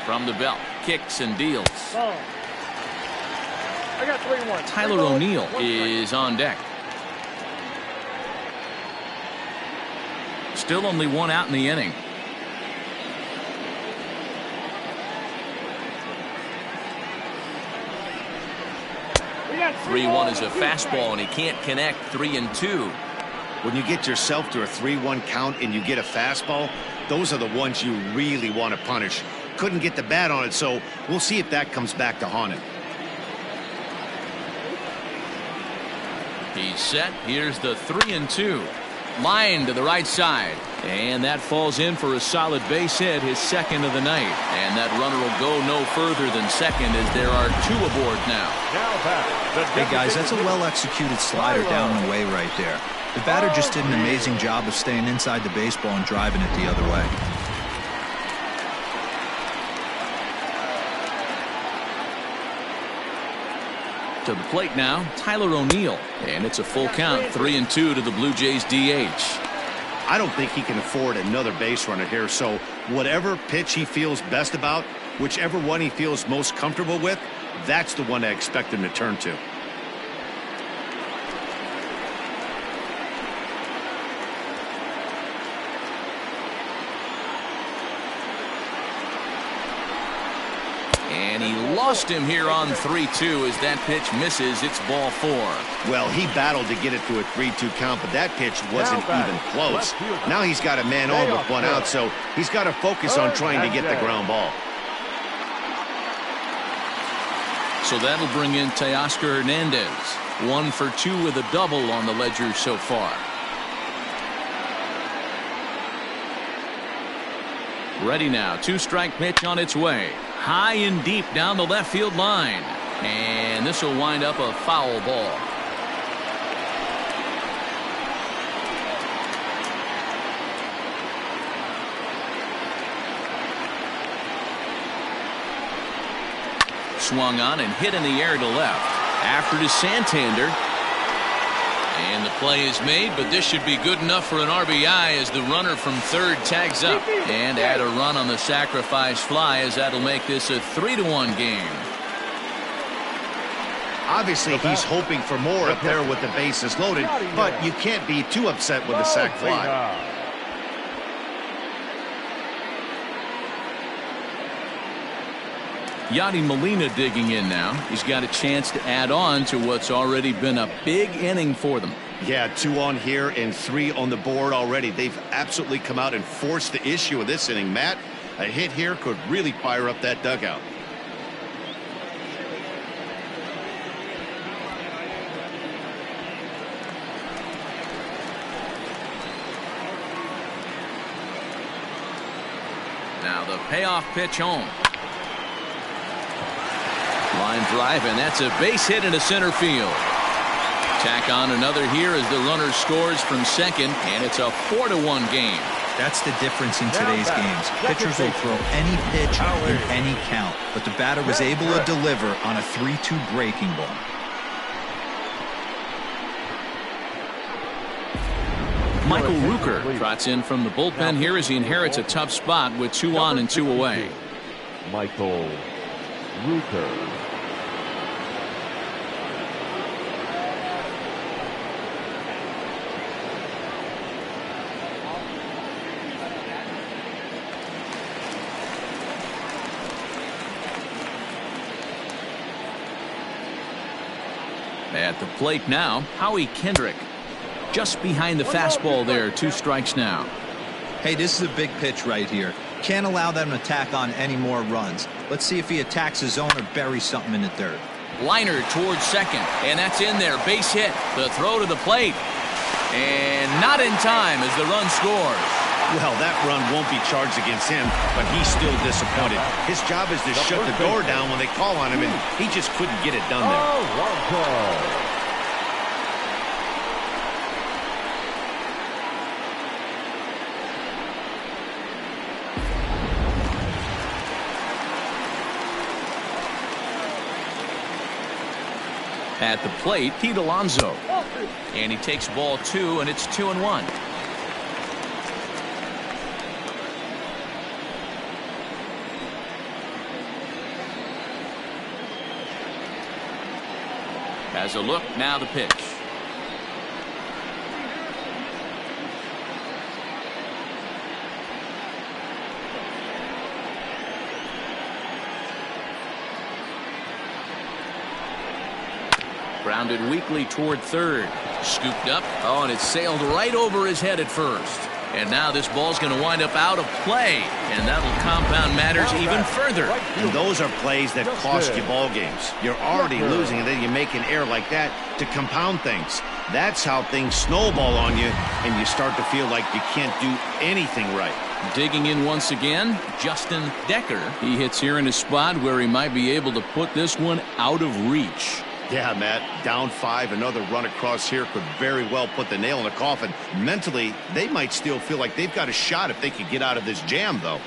Speaker 1: From the belt, kicks and deals.
Speaker 5: Oh. I got 3-1.
Speaker 1: Tyler O'Neill is on deck. Still only 1 out in the inning. 3-1 is a fastball, and he can't connect. 3-2.
Speaker 2: When you get yourself to a 3-1 count and you get a fastball, those are the ones you really want to punish. Couldn't get the bat on it, so we'll see if that comes back to haunt him.
Speaker 1: He's set. Here's the 3-2. Line to the right side. And that falls in for a solid base hit, his second of the night. And that runner will go no further than second as there are 2 aboard now.
Speaker 3: Hey guys, that's a well-executed slider down the way right there. The batter just did an amazing job of staying inside the baseball and driving it the other way.
Speaker 1: To the plate now, Tyler O'Neill. And it's a full count, 3-2 to the Blue Jays DH.
Speaker 2: I don't think he can afford another base runner here, so whatever pitch he feels best about, whichever one he feels most comfortable with, that's the one I expect him to turn to.
Speaker 1: And he lost him here on 3-2 as that pitch misses. It's ball 4.
Speaker 2: Well, he battled to get it to a 3-2 count, but that pitch wasn't even close. Now he's got a man on with 1 out, so he's got to focus on trying to get the ground ball.
Speaker 1: So that'll bring in Teoscar Hernandez. 1 for 2 with a double on the ledger so far. Ready now. 2-strike pitch on its way. High and deep down the left field line. And this will wind up a foul ball. Swung on and hit in the air to left. After to Santander. And the play is made, but this should be good enough for an RBI as the runner from third tags up. And add a run on the sacrifice fly as that'll make this a 3-1 game.
Speaker 2: Obviously, he's hoping for more up there with the bases loaded, but you can't be too upset with the sac fly.
Speaker 1: Yadi Molina digging in now. He's got a chance to add on to what's already been a big inning for them.
Speaker 2: Yeah, 2 on here and 3 on the board already. They've absolutely come out and forced the issue of this inning, Matt. A hit here could really fire up that dugout.
Speaker 1: Now the payoff pitch home. Line drive, and that's a base hit into center field. Tack on another here as the runner scores from second, and it's a 4-1 game.
Speaker 3: That's the difference in today's games. Pitchers will throw any pitch in any count, but the batter was able to deliver on a 3-2 breaking ball.
Speaker 1: Michael Rooker trots in from the bullpen here as he inherits a tough spot with 2 on and 2 away.
Speaker 4: Michael Rooker.
Speaker 1: At the plate now, Howie Kendrick. Just behind the fastball there, 2 strikes now.
Speaker 3: Hey, this is a big pitch right here. Can't allow them to tack on any more runs. Let's see if he attacks his zone or buries something in the dirt.
Speaker 1: Liner towards second, and that's in there. Base hit. The throw to the plate. And not in time as the run scores.
Speaker 2: Well, that run won't be charged against him, but he's still disappointed. His job is to shut the door down when they call on him, and he just couldn't get it done there.
Speaker 1: At the plate, Pete Alonso. And he takes ball 2, and it's 2-1. Has a look, now the pitch. Grounded weakly toward third. Scooped up. Oh, and it sailed right over his head at first. And now this ball's going to wind up out of play. And that'll compound matters even further.
Speaker 2: And those are plays that cost you ball games. You're already losing, and then you make an error like that to compound things. That's how things snowball on you, and you start to feel like you can't do anything right.
Speaker 1: Digging in once again, Justin Decker. He hits here in a spot where he might be able to put this one out of reach.
Speaker 2: Yeah, Matt, down 5, another run across here could very well put the nail in the coffin. Mentally, they might still feel like they've got a shot if they could get out of this jam, though.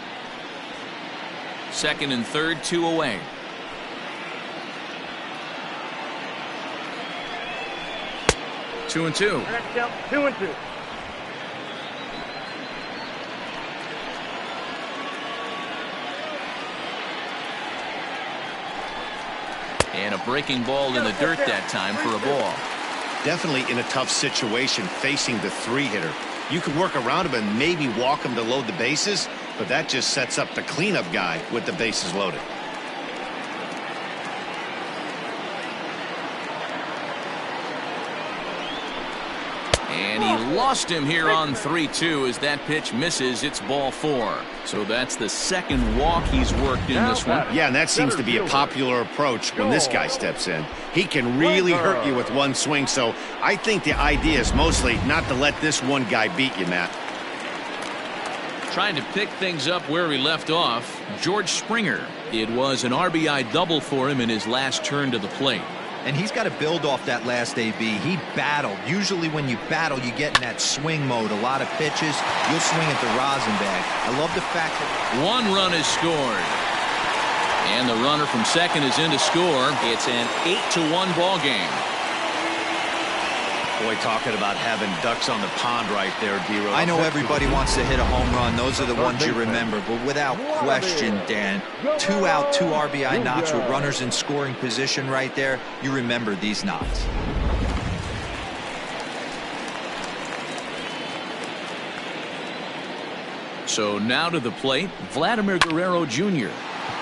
Speaker 1: Second and third, 2 away. Two and 2.
Speaker 5: 2-2.
Speaker 1: And a breaking ball in the dirt that time for a ball.
Speaker 2: Definitely in a tough situation facing the 3-hitter. You can work around him and maybe walk him to load the bases, but that just sets up the cleanup guy with the bases loaded.
Speaker 1: And he lost him here on 3-2 as that pitch misses. It's ball 4. So that's the second walk he's worked in this one.
Speaker 2: Yeah, and that seems to be a popular approach when this guy steps in. He can really hurt you with one swing, so I think the idea is mostly not to let this one guy beat you, Matt.
Speaker 1: Trying to pick things up where he left off, George Springer. It was an RBI double for him in his last turn to the plate.
Speaker 3: And he's got to build off that last AB. He battled. Usually when you battle, you get in that swing mode. A lot of pitches, you'll swing at the rosin bag. I love the fact that
Speaker 1: 1 run is scored. And the runner from second is in to score. It's an 8-1 ball game.
Speaker 2: Boy, talking about having ducks on the pond right there, D-Rose.
Speaker 3: I know everybody wants to hit a home run. Those are the ones you remember. But without question, Dan, 2 out, 2 RBI knocks with runners in scoring position right there. You remember these knocks.
Speaker 1: So now to the plate, Vladimir Guerrero Jr.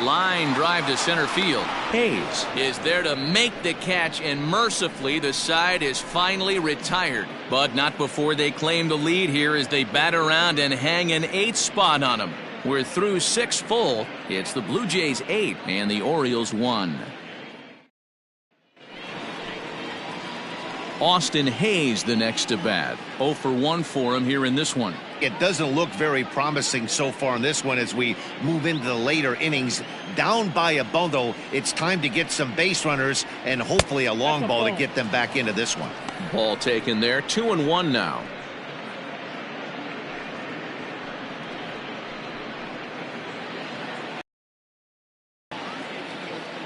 Speaker 1: Line drive to center field. Hayes is there to make the catch, and mercifully the side is finally retired. But not before they claim the lead here as they bat around and hang an 8th spot on them. We're through 6 full. It's the Blue Jays 8 and the Orioles 1. Austin Hayes the next to bat. 0 for 1 for him here in this one.
Speaker 2: It doesn't look very promising so far in this one as we move into the later innings. Down by a bundle, it's time to get some base runners and hopefully a long ball to get them back into this one.
Speaker 1: Ball taken there. 2-1 now.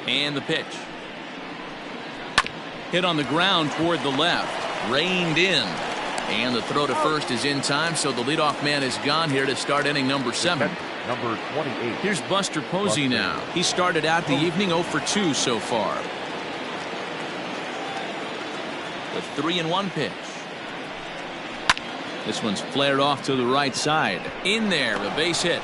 Speaker 1: And the pitch. Hit on the ground toward the left. Reined in. And the throw to first is in time, so the leadoff man is gone here to start inning number 7.
Speaker 4: Number 28.
Speaker 1: Here's Buster Posey now. He started out the evening 0 for 2 so far. The 3-1 pitch. This one's flared off to the right side. In there, a base hit.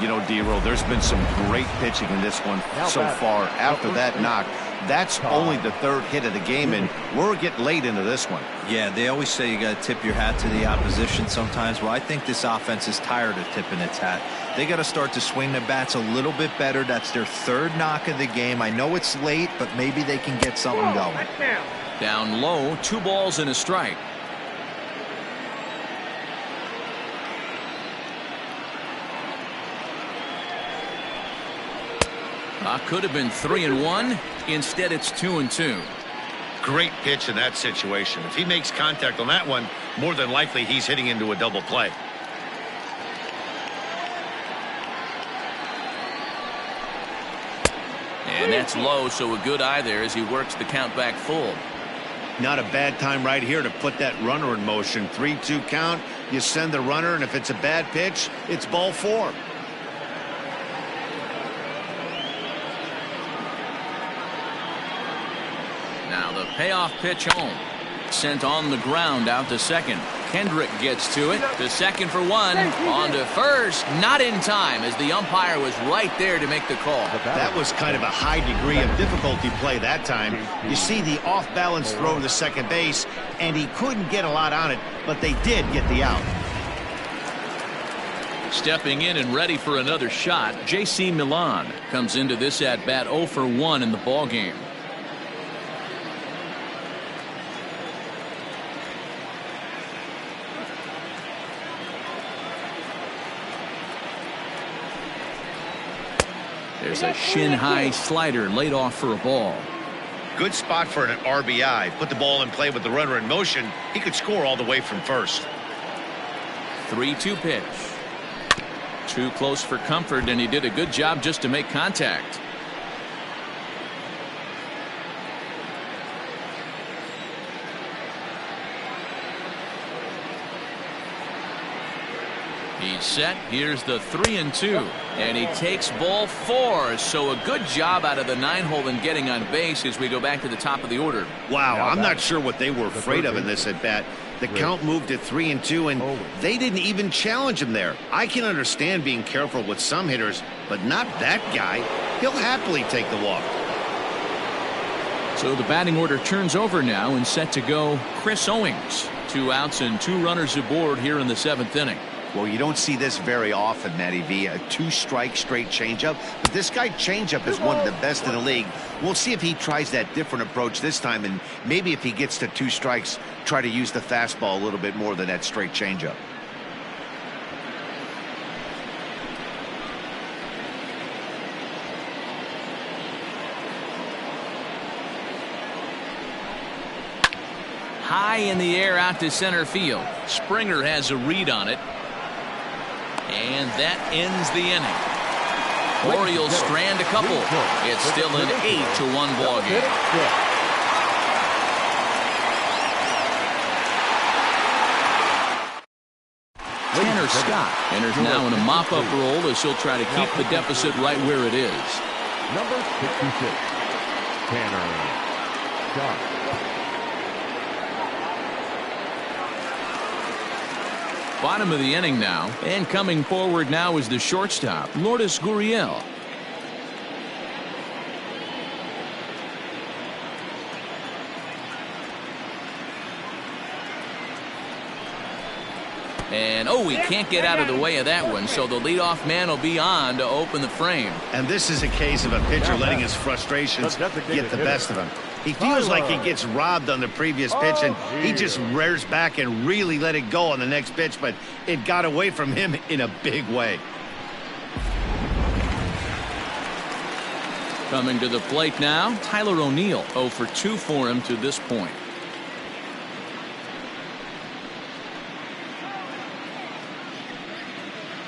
Speaker 2: You know, D-Roll, there's been some great pitching in this one so far. After that knock, that's only the 3rd hit of the game, and we're getting late into this one.
Speaker 3: Yeah, they always say you got to tip your hat to the opposition sometimes. Well, I think this offense is tired of tipping its hat. They got to start to swing the bats a little bit better. That's their 3rd knock of the game. I know it's late, but maybe they can get something going.
Speaker 1: Down low, 2 balls and a strike. Could have been 3-1. Instead, it's 2-2.
Speaker 2: Great pitch in that situation. If he makes contact on that one, more than likely he's hitting into a double play.
Speaker 1: And that's low, so a good eye there as he works the count back full.
Speaker 2: Not a bad time right here to put that runner in motion. 3-2 count. You send the runner, and if it's a bad pitch, it's ball 4.
Speaker 1: Now the payoff pitch home. Sent on the ground out to second. Kendrick gets to it. To second for 1. On to first. Not in time as the umpire was right there to make the call.
Speaker 2: That was kind of a high degree of difficulty play that time. You see the off-balance throw to second base, and he couldn't get a lot on it, but they did get the out.
Speaker 1: Stepping in and ready for another shot, J.C. Milan comes into this at-bat 0 for 1 in the ballgame. There's a shin-high slider laid off for a ball.
Speaker 2: Good spot for an RBI. Put the ball in play with the runner in motion. He could score all the way from first.
Speaker 1: 3-2 pitch. Too close for comfort, and he did a good job just to make contact. He's set. Here's the 3-2, and he takes ball 4. So a good job out of the 9-hole in getting on base as we go back to the top of the order.
Speaker 2: Wow, I'm not sure what they were afraid of in this at bat. The count moved to 3-2, and they didn't even challenge him there. I can understand being careful with some hitters, but not that guy. He'll happily take the walk.
Speaker 1: So the batting order turns over now, and set to go Chris Owings. 2 outs and 2 runners aboard here in the 7th inning.
Speaker 2: Well, you don't see this very often, Matty V. A 2-strike straight changeup. But this guy changeup is one of the best in the league. We'll see if he tries that different approach this time, and maybe if he gets to 2 strikes, try to use the fastball a little bit more than that straight changeup.
Speaker 1: High in the air out to center field. Springer has a read on it. And that ends the inning. Orioles strand a couple. It's still an 8-1 ball game. Tanner Scott enters now in a mop-up role as he'll try to keep the deficit right where it is.
Speaker 4: Number 66, Tanner Scott.
Speaker 1: Bottom of the inning now, and coming forward now is the shortstop, Lourdes Gurriel. And, oh, he can't get out of the way of that one, so the leadoff man will be on to open the frame.
Speaker 2: And this is a case of a pitcher letting his frustrations get the best of him. He feels like he gets robbed on the previous pitch, and he just rears back and really let it go on the next pitch, but it got away from him in a big way.
Speaker 1: Coming to the plate now, Tyler O'Neill. 0 for 2 for him to this point.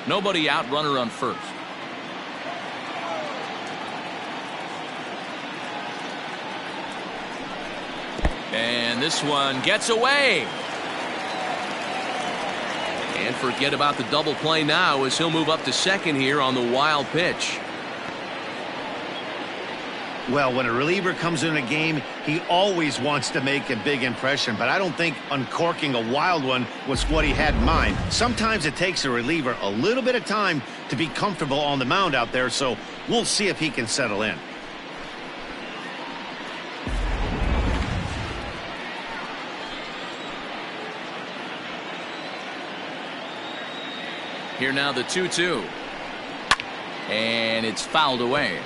Speaker 1: Nobody out, runner on first. And this one gets away. And forget about the double play now as he'll move up to second here on the wild pitch.
Speaker 2: Well, when a reliever comes in a game, he always wants to make a big impression, but I don't think uncorking a wild one was what he had in mind. Sometimes it takes a reliever a little bit of time to be comfortable on the mound out there, so we'll see if he can settle in.
Speaker 1: Here now the 2-2. And it's fouled away.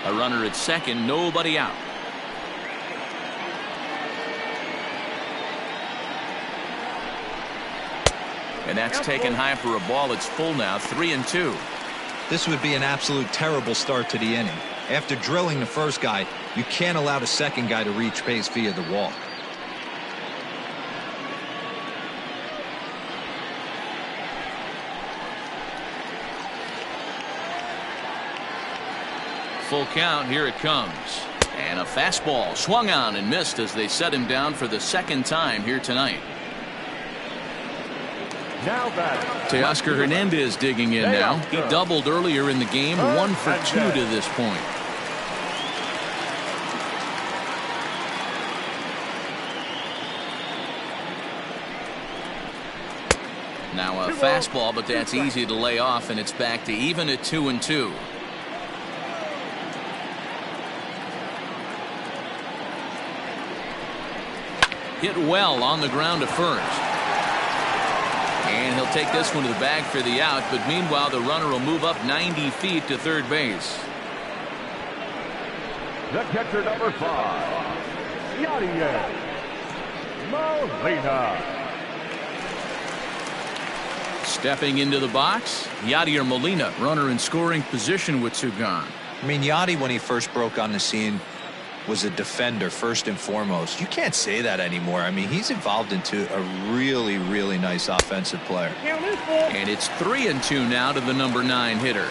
Speaker 1: A runner at second, nobody out. And that's taken high for a ball. It's full now, 3-2.
Speaker 3: This would be an absolute terrible start to the inning. After drilling the first guy, you can't allow the second guy to reach base via the walk.
Speaker 1: Full count, here it comes. And a fastball swung on and missed as they set him down for the second time here tonight.
Speaker 4: Now batting,
Speaker 1: Teoscar Hernandez digging in now. He doubled earlier in the game, 1 for 2 to this point. Now a fastball, but that's easy to lay off, and it's back to even at 2-2. Hit well on the ground to first. And he'll take this one to the bag for the out, but meanwhile the runner will move up 90 feet to third base.
Speaker 4: the catcher number 5, Yadier Molina.
Speaker 1: Stepping into the box, Yadier Molina, runner in scoring position with 2 gone.
Speaker 3: I mean, Yadi, when he first broke on the scene, was a defender first and foremost. You can't say that anymore. I mean, he's evolved into a really, really nice offensive player.
Speaker 1: And it's 3-2 now to the number 9 hitter.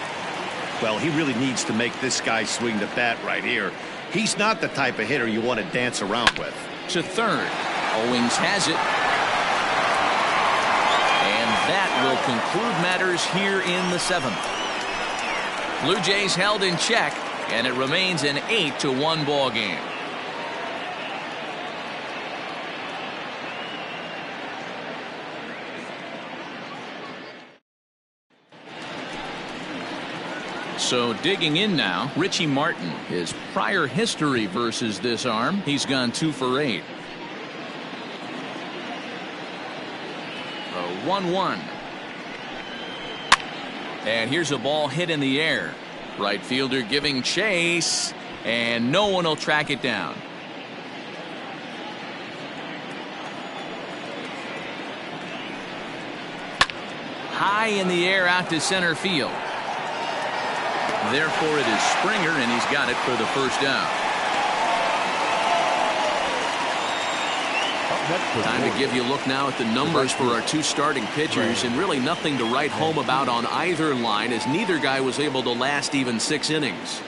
Speaker 2: Well, he really needs to make this guy swing the bat right here. He's not the type of hitter you want to dance around with.
Speaker 1: To third. Owings has it. And that will conclude matters here in the 7th. Blue Jays held in check, and it remains an 8-1 ball game. So digging in now, Richie Martin. His prior history versus this arm, he's gone 2 for 8. A 1-1. And here's a ball hit in the air. Right fielder giving chase, and no one will track it down. High in the air out to center field. Therefore it is Springer, and he's got it for the first down. Time to give you a look now at the numbers for our 2 starting pitchers, and really nothing to write home about on either line, as neither guy was able to last even 6 innings.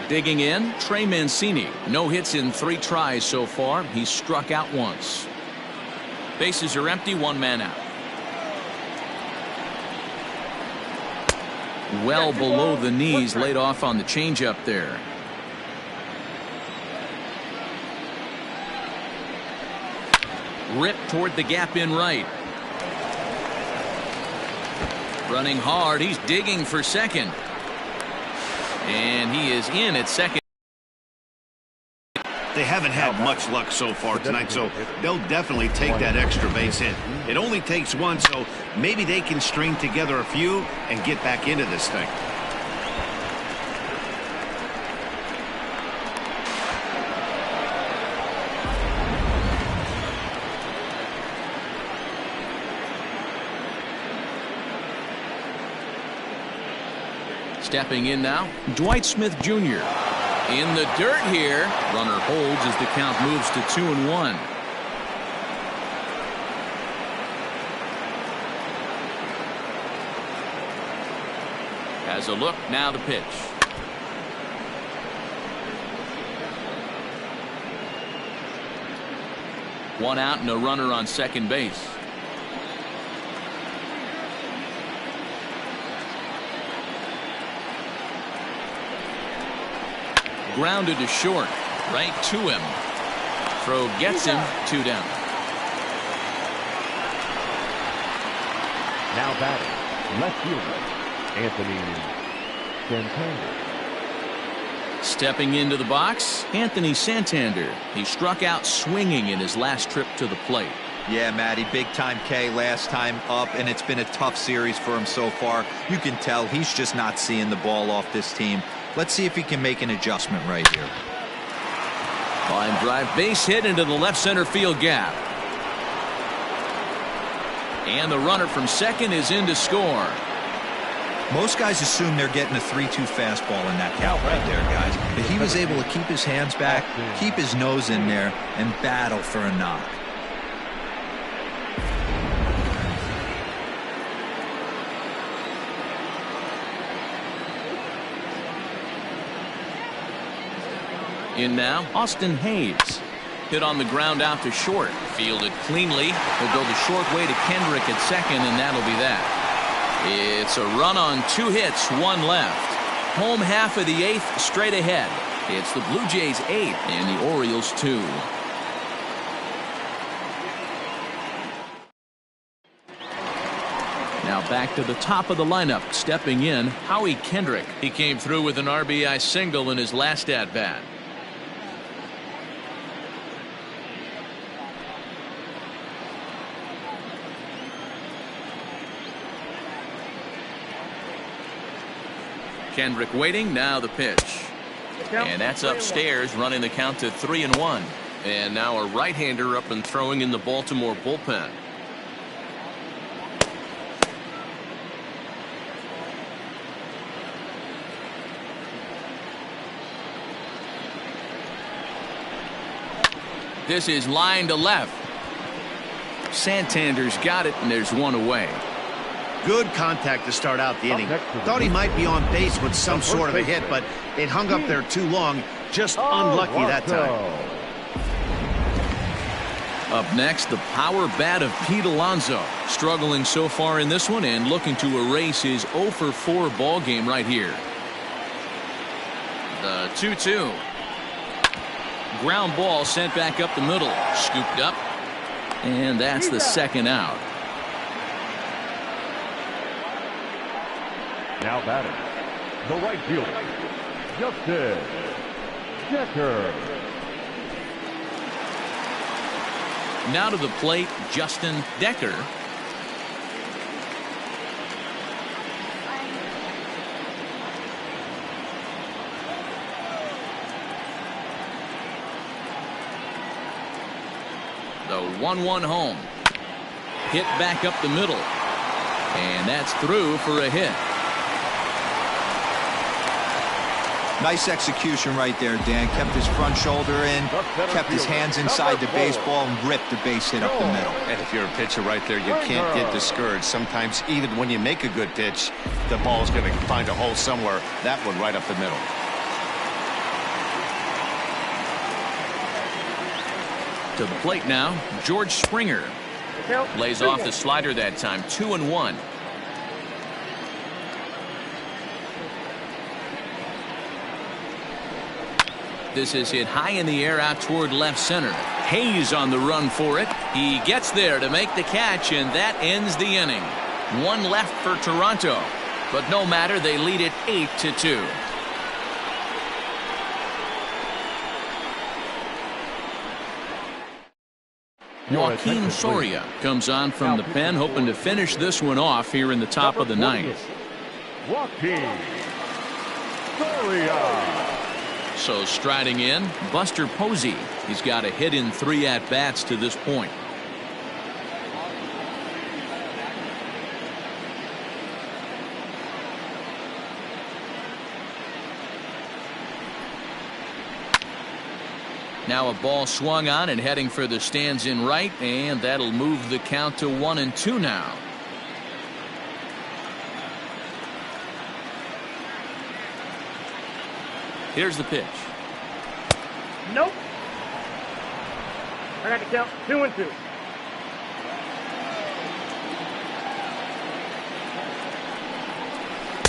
Speaker 1: Digging in, Trey Mancini. No hits in 3 tries so far. He's struck out once. Bases are empty, 1 man out. well below the knees, laid off on the changeup there. Ripped toward the gap in right. Running hard, he's digging for second. And he is in at second.
Speaker 2: They haven't had much luck so far tonight, so they'll definitely take that extra base hit. It only takes one, so maybe they can string together a few and get back into this thing.
Speaker 1: Stepping in now, Dwight Smith Jr. In the dirt here. Runner holds as the count moves to 2-1. Has a look, now the pitch. One out and a runner on second base. Grounded to short, right to him. Throw gets him, 2 down.
Speaker 4: Now batting, left fielder, Anthony Santander.
Speaker 1: Stepping into the box, Anthony Santander. He struck out swinging in his last trip to the plate.
Speaker 3: Yeah, Matty, big time K last time up, and it's been a tough series for him so far. You can tell he's just not seeing the ball off this team. Let's see if he can make an adjustment right here.
Speaker 1: Line drive, base hit into the left center field gap. And the runner from second is in to score.
Speaker 3: Most guys assume they're getting a 3-2 fastball in that count right there, guys. But he was able to keep his hands back, keep his nose in there, and battle for a knock.
Speaker 1: In now, Austin Hayes. Hit on the ground out to short. Fielded cleanly. He'll go the short way to Kendrick at second, and that'll be that. It's a run on 2 hits, 1 left. Home half of the 8th, straight ahead. It's the Blue Jays 8 and the Orioles 2. Now back to the top of the lineup. Stepping in, Howie Kendrick. He came through with an RBI single in his last at-bat. Kendrick waiting, now the pitch. And that's upstairs, running the count to 3-1. And now a right-hander up and throwing in the Baltimore bullpen. This is line to left. Santander's got it, and there's 1 away.
Speaker 2: Good contact to start out the inning. Thought he might be on base with some sort of a hit, but it hung up there too long. Just unlucky that time.
Speaker 1: Up next, the power bat of Pete Alonso. Struggling so far in this one and looking to erase his 0-for-4 ball game right here. The 2-2. Ground ball sent back up the middle. Scooped up. And that's the second out.
Speaker 4: Now batting, the right fielder, Justin Decker.
Speaker 1: Now to the plate, Justin Decker. The 1-1 home. Hit back up the middle. And that's through for a hit.
Speaker 3: Nice execution right there, Dan. Kept his front shoulder in, kept his hands inside the baseball, and ripped the base hit up the middle.
Speaker 2: And if you're a pitcher right there, you can't get discouraged. Sometimes even when you make a good pitch, the ball's going to find a hole somewhere. That one right up the middle.
Speaker 1: To the plate now, George Springer. Lays off the slider that time, 2-1. This is hit high in the air out toward left center. Hayes on the run for it. He gets there to make the catch, and that ends the inning. One left for Toronto. But no matter, they lead it 8-2. Joaquin Soria comes on from the pen, hoping to finish this one off here in the top of the ninth.
Speaker 4: Joaquin Soria.
Speaker 1: So striding in, Buster Posey. He's got a hit in 3 at-bats to this point. Now a ball swung on and heading for the stands in right, and that'll move the count to 1-2 now. Here's the pitch.
Speaker 5: Nope. I got to count 2-2.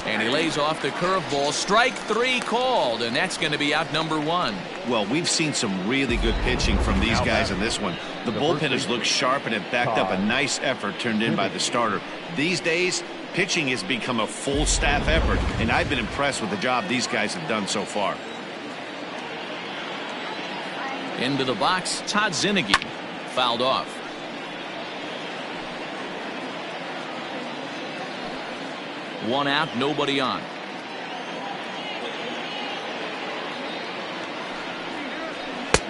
Speaker 1: And he lays off the curveball. Strike 3 called, and that's going to be out number 1.
Speaker 2: Well, we've seen some really good pitching from these guys in this one. The bullpen has looked sharp and it backed up a nice effort turned in by the starter. These days, pitching has become a full staff effort, and I've been impressed with the job these guys have done so far.
Speaker 1: Into the box, Todd Zinnigy. Fouled off. One out, nobody on.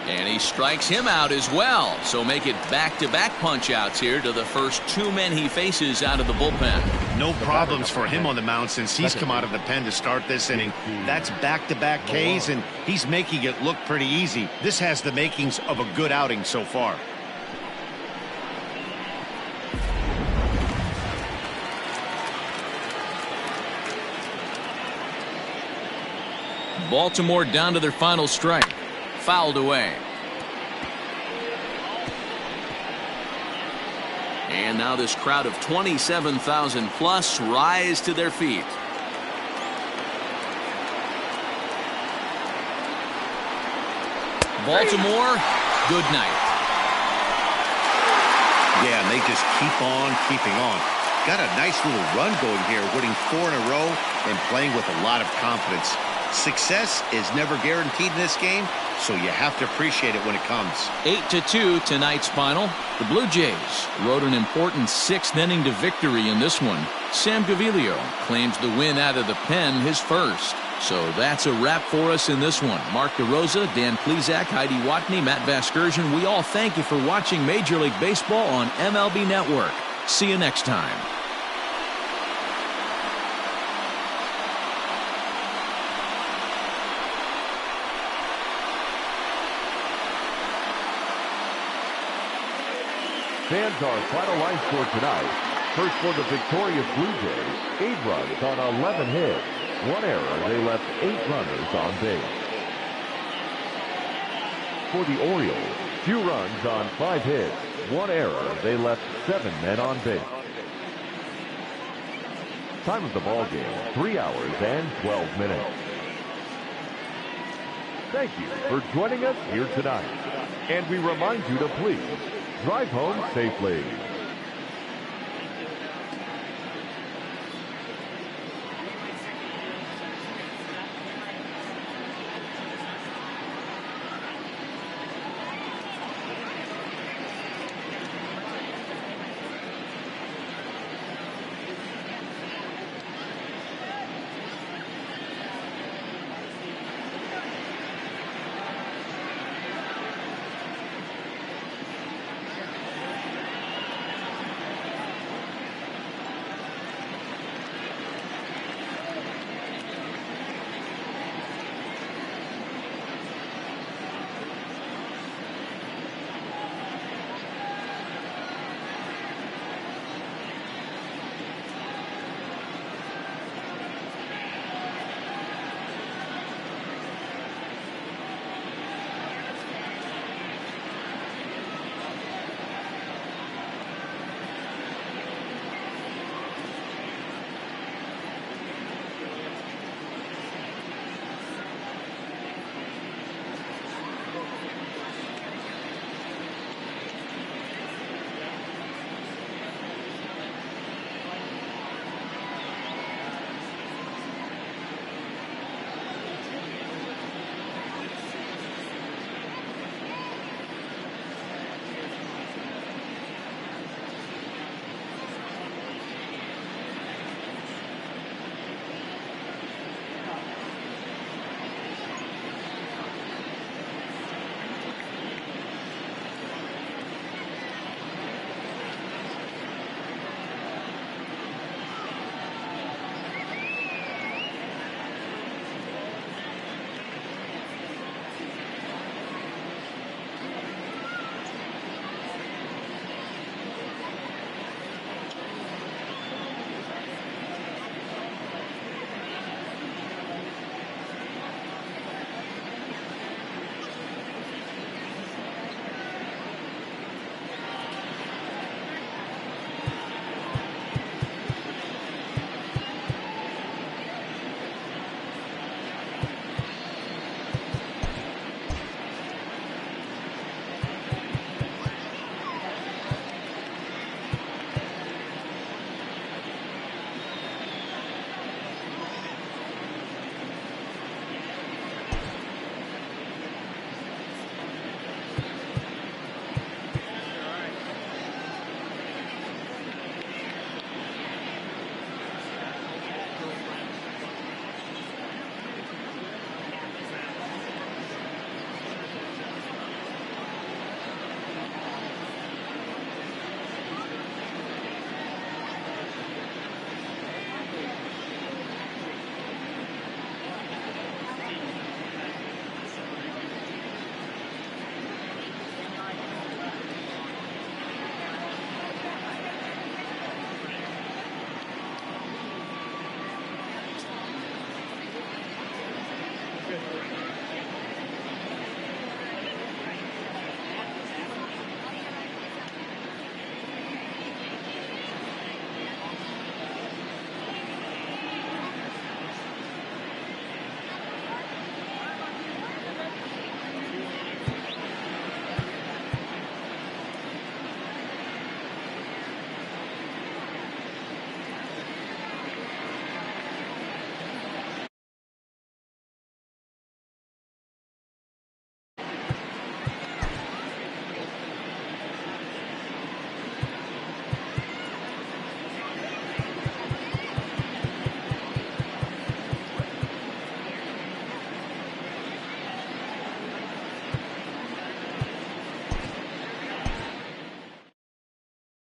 Speaker 1: And he strikes him out as well. So make it back-to-back punch-outs here to the first 2 men he faces out of the bullpen.
Speaker 2: No problems for him on the mound since he's come out of the pen to start this inning. That's back-to-back Ks, and he's making it look pretty easy. This has the makings of a good outing so far.
Speaker 1: Baltimore down to their final strike. Fouled away. And now this crowd of 27,000 plus rise to their feet. Baltimore, good night.
Speaker 2: Yeah, and they just keep on keeping on. Got a nice little run going here, winning 4 in a row and playing with a lot of confidence. Success is never guaranteed in this game, so you have to appreciate it when it comes.
Speaker 1: 8-2 tonight's final. The Blue Jays rode an important 6th inning to victory in this one. Sam Gaviglio claims the win out of the pen, his first. So that's a wrap for us in this one. Mark DeRosa, Dan Plesac, Heidi Watney, Matt Vasgersian, we all thank you for watching Major League Baseball on MLB Network. See you next time.
Speaker 4: Fans, our final line score tonight. First for the victorious Blue Jays, 8 runs on 11 hits. 1 error, they left 8 runners on base. For the Orioles, 2 runs on 5 hits. 1 error, they left 7 men on base. Time of the ball game, 3 hours and 12 minutes. Thank you for joining us here tonight. And we remind you to please drive home safely.
Speaker 5: good.